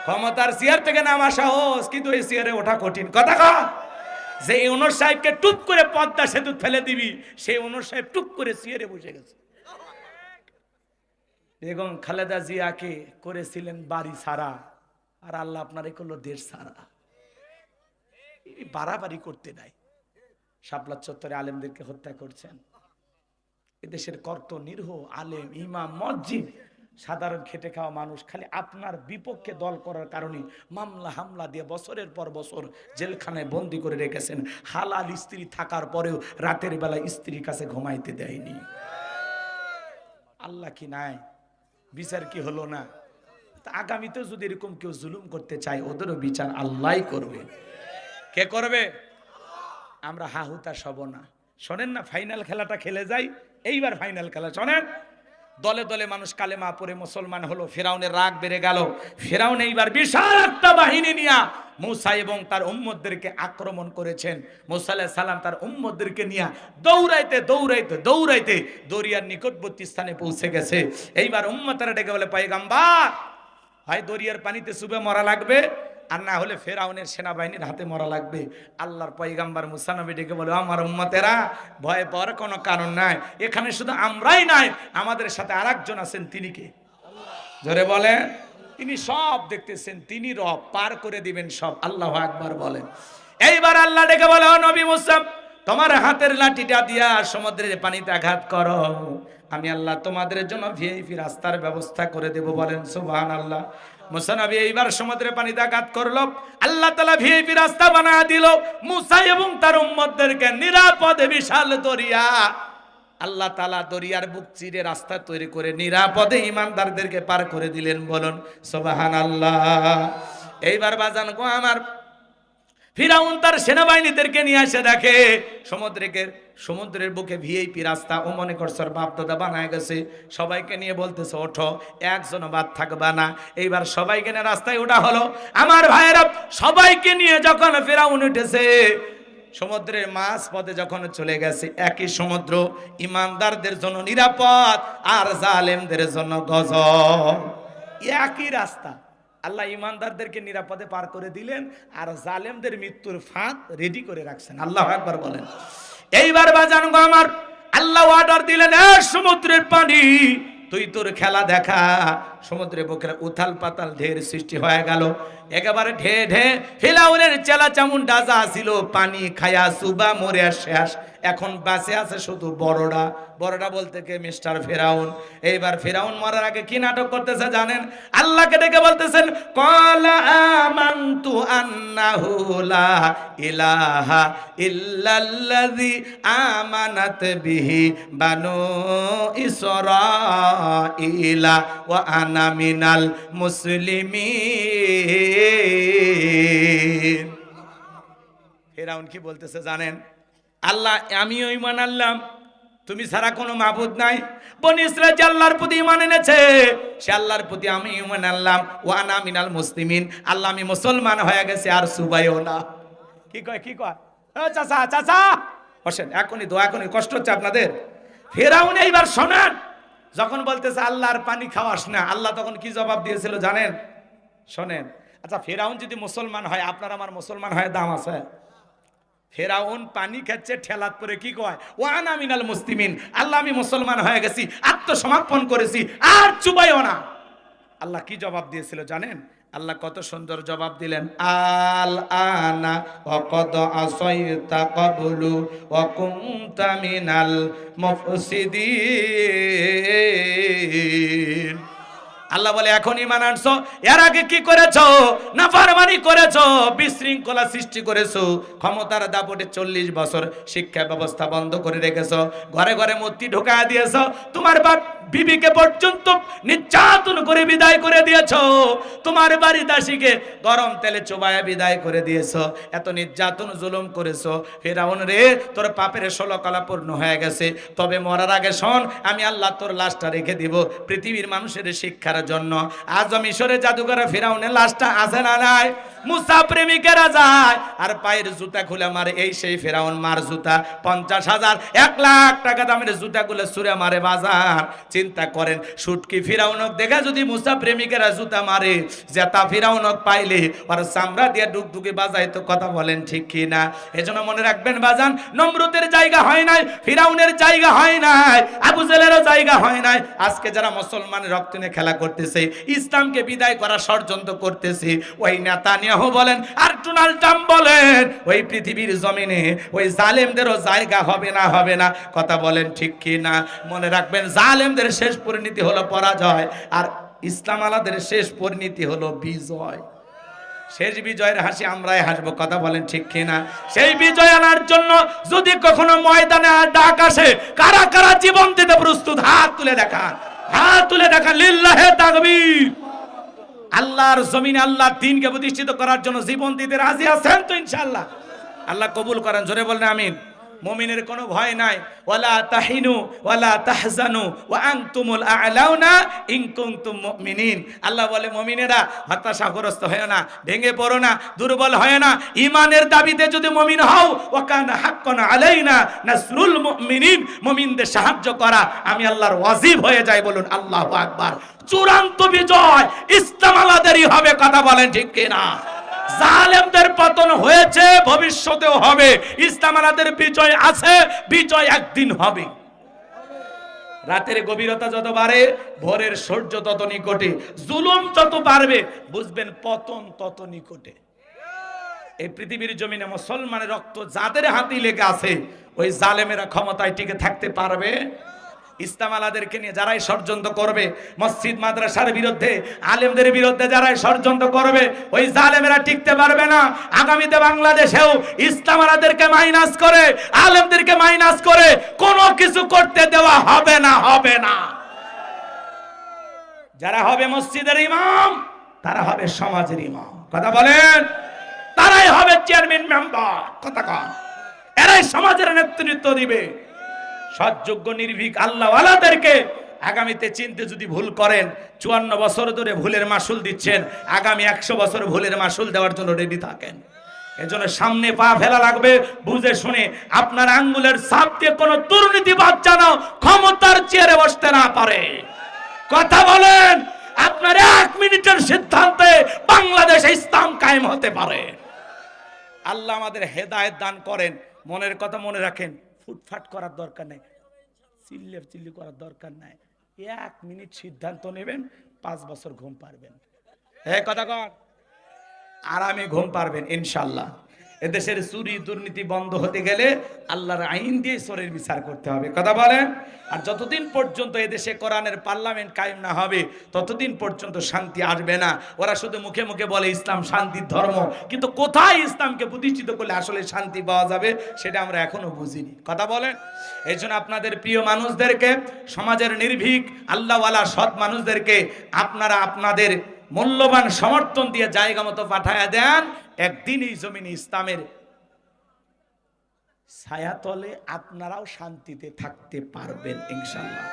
ক্ষমতার চেয়ার থেকে নামা সহজ, কিন্তু এই চেয়ারে ওঠা কঠিন। কথা কও, যে ওনর সাহেবকে টুপ করে পদ্মা সেতু ফেলে দিবি, সেই ওনর সাহেব টুপ করে চেয়ারে বসে গেছে। বেগম খালেদা জিয়াকে করেছিলেন বাড়ি ছাড়া, আর আল্লাহ আপনার করলো দেশ ছাড়া। বাড়াবাড়ি করতে নাই। শাপলা চত্বরে আলেমদেরকে হত্যা করছেন। এদেশের কর্ত নিরীহ আলেম, ইমাম, মসজিদ, সাধারণ খেটে খাওয়া মানুষ খালি আপনার বিপক্ষে দল করার কারণে মামলা হামলা দিয়ে বছরের পর বছর জেলখানায় বন্দি করে রেখেছেন। হালাল স্ত্রী থাকার পরেও রাতের বেলা স্ত্রীর কাছে ঘুমাইতে দেয়নি। আল্লাহ কি নাই? বিচার কি হলো না? আগামীতেও যদি এরকম কেউ জুলুম করতে চায়, ওদেরও বিচার আল্লাহই করবে। কে করবে? আমরা হাহুতা সব না। শোনেন না, ফাইনাল খেলাটা খেলে যাই। এইবার ফাইনাল খেলা শোনেন। দলে দলে মানুষ কালেমা পড়ে মুসলমান হলো, ফেরাউনের রাগ বেড়ে গেল। ফেরাউন এইবার বিশাল একটা বাহিনী নিয়ে মূসা এবং তার উম্মতদেরকে আক্রমণ করেছেন। মূসা আলাইহিস সালাম তার উম্মতদেরকে নিয়ে দৌড়াইতে দৌড়াইতে দৌড়াইতে দরিয়ার নিকটবর্তী স্থানে পৌঁছে গেছে। এইবার উম্মতরা ডেকে বলে, পয়গম্বর, হয় দরিয়ার পানিতে চুবে মরা লাগবে, আর না হলে ফেরাউনের সেনাবাহিনীর হাতে মরা লাগবে। আল্লাহর পয়গম্বর মুসা নবী ডেকে বলে, আমার উম্মতেরা, ভয় পাওয়ার কোনো কারণ নাই। এখানে শুধু আমরাই নাই, আমাদের সাথে আরেকজন আছেন। তিনি কে? জোরে বলেন। তিনি সব দেখতেছেন, তিনি রব, পার করে দিবেন সব। আল্লাহু আকবার বলেন। এইবার আল্লাহ ডেকে বলে, ও নবী মুসা, তোমার হাতের লাঠিটা দিয়া সমুদ্রের পানিতে আঘাত করো, আমি আল্লাহ তোমাদের জন্য ভিআইপি রাস্তার ব্যবস্থা করে দেব। বলেন সুবহানাল্লাহ। মুসা নবী এইবার সমুদ্রের পানিতে আঘাত করলো, আল্লাহ তাআলা ভিআইপি রাস্তা বানায় দিল। মুসা এবং তার উম্মতদেরকে নিরাপদে বিশাল দরিয়া, আল্লাহ তাআলা দরিয়ার বুক চিরে রাস্তা তৈরি করে নিরাপদে ঈমানদারদেরকে পার করে দিলেন। বলুন সুবহানাল্লাহ। এইবার বাজান গো আমার, ফিরাউন তার সেনাবাহিনীদেরকে নিয়ে এসে দেখে সমুদ্রের বুকে ভিআইপি রাস্তা। ও মনে করছে বাপ দাদা বানায় গেছে, সবাইকে নিয়ে বলতেছে ওঠো, একজন বাদ থাকবা না। এইবার সবাইকে নিয়ে রাস্তায় ওঠা হলো। আমার ভাইয়েরা, সবাইকে নিয়ে যখন ফিরাউন উঠেছে, সমুদ্রের মাঝ পথে যখন চলে গেছে, একই সমুদ্র ইমানদারদের জন্য নিরাপদ আর জালেমদের জন্য গজব। একই রাস্তা, আল্লাহ ইমানদারদেরকে নিরাপদে পার করে দিলেন, আর জালেমদের মৃত্যুর ফাঁদ রেডি করে রাখছেন। আল্লাহু আকবার বলেন। এইবার বাজান গো আমার, আল্লাহ অর্ডার দিলেন, এ সমুদ্রের পানি, তুই তোর খেলা দেখা। সমুদ্রের বুকে উথাল পাতাল ঢের সৃষ্টি হয়ে গেল। একেবারে ঢে ঢে ফিরাউনের চেলা চামুন্ডা যা ছিল পানি খায়া সুবা মরে শেষ। এখন বাঁচে আছে শুধু বড়রা। বড়রা বলতে কে? মিস্টার ফিরাউন। এইবার ফিরাউন মরার আগে কি নাটক করতেছে জানেন? আল্লাহকে ডেকে বলতেছেন, ক্বালা আমানতু আন্নাহু লা ইলাহা ইল্লাল্লাযী আমানাত বিহি বানু ইসরাঈলা ওয়া আনা মিনাল মুসলিমিন। ফিরাউন কি বলতেছে জানেন? আল্লাহ, আমিও ঈমান আনলাম, তুমি ছাড়া কোনো মাবুদ নাই। বনি ইসরাঈল যে আল্লাহর প্রতি ঈমান এনেছে, সে আল্লাহর প্রতি আমি ঈমান আনলাম। ওয়া আনা মিনাল মুসলিমিন, আল্লাহ আমি মুসলমান হয়ে গেছে, আর সুবাইও না। কি কয়? কি কয়? ও চাচা, চাচা বসেন, এখনই দোয়া, এখনই কষ্ট হচ্ছে আপনাদের। ফিরাউন এইবার শোনেন, যখন বলতেছে আল্লাহর পানি খাওয়াস না, আল্লাহ তখন কি জবাব দিয়েছিল জানেন? শোনেন। আচ্ছা, ফিরাউন যদি মুসলমান হয়, আপনার আমার মুসলমান হয় দাম আছে? ফেরাউন পানি খাচ্ছে ঠেলাত পরে কি কয়? ওয়ানা মিনাল মুসলিমিন, আল্লাহ আমি মুসলমান হয়ে গেছি, আত্মসমর্পণ করেছি, আর চুবাইও না। আল্লাহ কি জবাব দিয়েছিল জানেন? আল্লাহ কত সুন্দর জবাব দিলেন, আল আনা ওয়াকাদ আসাইতা ক্বাবলু ওয়া কুনতা মিনাল মুফসিদিন। আল্লাহ বলে এখন ঈমান আনছো, এর আগে কি করেছো? নাফরমানি করেছো, বিশৃঙ্খলা সৃষ্টি করেছো, ক্ষমতার দাপটে 40 বছর শিক্ষা ব্যবস্থা বন্ধ করে রেখেছো, ঘরে ঘরে মূর্তি ঢোকায় দিয়েছো, তোমার বাপ বিবিকে পর্যন্ত নির্যাতন করে বিদায় করে দিয়েছো, তোমার বাড়ি দাসীকে গরম তেলে চোবায়া বিদায় করে দিয়েছো, এত নির্যাতন জুলুম করেছো। ফিরআউন রে, তোর পাপের 16 কলা পূর্ণ হয়ে গেছে, তবে মরার আগে শোন, আমি আল্লাহ তোর লাশটা রেখে দিব পৃথিবীর মানুষের শিক্ষার জন্য। আজ মিশরে জাদুঘরে ফিরআউনের লাশটা আছে না নাই? মুসা প্রেমিকেরা যায় আর পায়ের জুতা খুলে মারে, এই সেই ফিরআউন মার জুতা, 50,000 1 লাখ টাকা দামের জুতাগুলো ছুঁড়ে মারে বাজার। চিন্তা করেন, সুটকি ফিরআউনক দেখা যদি মুসা প্রেমিকেরা জুতা মারে, জেতা ফিরআউনক পাইলে আর চামড়া দিয়ে ডুগডুগি বাজায়, তো কথা বলেন ঠিক কি না? এজন্য মনে রাখবেন বাজান, নমরুদের জায়গা হয় নাই, ফিরআউনের জায়গা হয় নাই, আবু জেলেরও জায়গা হয় নাই। আজকে যারা মুসলমানের রক্ত নিয়ে খেলা করতেছে, ইসলামকে বিদায় করার ষড়যন্ত্র করতেছে, ওই নেতানিয়াহু বলেন আর ডোনাল্ড ট্রাম্প বলেন, ওই পৃথিবীর জমিনে ওই জালেমদেরও জায়গা হবে না, হবে না। কথা বলেন ঠিক কি না? মনে রাখবেন, জালেমদের শেষ পরিণতি হলো পরাজয়, আর ইসলাম আলাদের শেষ পরিণতি হলো বিজয়। শেষ বিজয়ের হাসি আমরাই হাসবো। কথা বলেন ঠিক কিনা? সেই বিজয় আনার জন্য যদি কখনো ময়দানে ডাক আসে, কারা কারা জীবন দিতে প্রস্তুত? হাত তুলে দেখান, হাত তুলে দেখান। লিল্লাহে তাকবীর। আল্লাহর জমিনে আল্লাহর দ্বীনকে প্রতিষ্ঠিত করার জন্য জীবন দিতে রাজি আছেন তো ইনশাআল্লাহ? আল্লাহ কবুল করেন, জোরে বলেন আমিন। মুমিনের কোনো ভয় নাই, ওয়ালা তাহিনু ওয়ালা তাহজানু ওয়া আনতুমুল আ'লাউনা ইন কুনতুম মুমিনিন। আল্লাহ বলে মুমিনেরা হতাশাগ্রস্ত হয় না, ভেঙে পড়ো না, দুর্বল হয় না। ঈমানের দাবিতে যদি মুমিন হও, ওয়া কানা হাক্কান আলাইনা নাসরুল মুমিনিন, মুমিনদের সাহায্য করা আমি আল্লাহর ওয়াজিব হয়ে যায়। বলুন আল্লাহু আকবার। চূড়ান্ত বিজয় ইসলাম আলাদেরই হবে। কথা বলেন ঠিক কিনা? জালেমদের পতন হয়েছে, ভবিষ্যতেও হবে। ইসলাম আলাদের বিজয় আছে, বিজয় একদিন হবে। রাতের গভীরতা যত বাড়ে, ভোরের সূর্য তত নিকটে, জুলুম যত বাড়বে, বুঝবেন পতন তত নিকটে। এই পৃথিবীর জমিনে মুসলমানের রক্ত যাদের হাতে লেগে আছে, ওই জালেমেরা ক্ষমতায় টিকে থাকতে পারবে? ইসলাম আলাদেরকে নিয়ে যারাই ষড়যন্ত্র করবে, মসজিদ মাদ্রাসার বিরুদ্ধে, আলেমদের বিরুদ্ধে যারাই ষড়যন্ত্র করবে, ওই জালেমেরা টিকতে পারবে না। আগামীতে বাংলাদেশেও ইসলাম আলাদেরকে মাইনাস করে, আলেমদেরকে মাইনাস করে কোনো কিছু করতে দেওয়া হবে না, হবে না। যারা হবে মসজিদের ইমাম, তারা হবে সমাজের ইমাম। কথা বলেন, তারাই হবে চেয়ারম্যান, মেম্বার। কথা কন, এরাই সমাজের নেতৃত্ব দিবে। সৎযোগ্য নির্ভীক আল্লাহওয়ালাদেরকে আগামীতে চিনতে যদি ভুল করেন, 54 বছর ধরে ভুলের মাসুল দিচ্ছেন, আগামী 100 বছর ভুলের মাসুল দেওয়ার জন্য রেডি থাকেন। এজন্য সামনে পা ফেলা লাগবে, বুঝে শুনে। আপনার আঙ্গুলের ছাপ দিয়ে কোনো দুর্নীতিবাদ যেন ক্ষমতার চেয়ারে বসতে না পারে। কথা বলেন, আপনার 1 মিনিটের সিদ্ধান্তে বাংলাদেশে ইসলাম কায়েম হতে পারে। আল্লাহ আমাদের হেদায়েত দান করেন। মনের কথা মনে রাখেন, ফুটফাট করার দরকার নাই, চিল্লি করার দরকার নাই। 1 মিনিট সিদ্ধান্ত নেবেন, 5 বছর ঘুম পারবেন। কথা কন, আরামে ঘুম পারবেন ইনশাল্লাহ। এদেশের চুরি দুর্নীতি বন্ধ হতে গেলে আল্লাহর আইন দিয়ে চোরের বিচার করতে হবে। কথা বলেন। আর যতদিন পর্যন্ত এদেশে কোরআনের পার্লামেন্ট কায়েম না হবে, ততদিন পর্যন্ত শান্তি আসবে না। ওরা শুধু মুখে মুখে বলে ইসলাম শান্তির ধর্ম, কিন্তু কোথায় ইসলামকে প্রতিষ্ঠিত করলে আসলে শান্তি পাওয়া যাবে সেটা আমরা এখনো বুঝিনি। কথা বলেন। এই জন্য আপনাদের প্রিয় মানুষদেরকে, সমাজের নির্ভীক আল্লাহওয়ালা সৎ মানুষদেরকে আপনারা আপনাদের মূল্যবান সমর্থন দিয়ে জায়গা মতো পাঠায়া দেন। একদিন এই জমিনে ইসলামের ছায়াতলে আপনারাও শান্তিতে থাকতে পারবেন ইনশাআল্লাহ।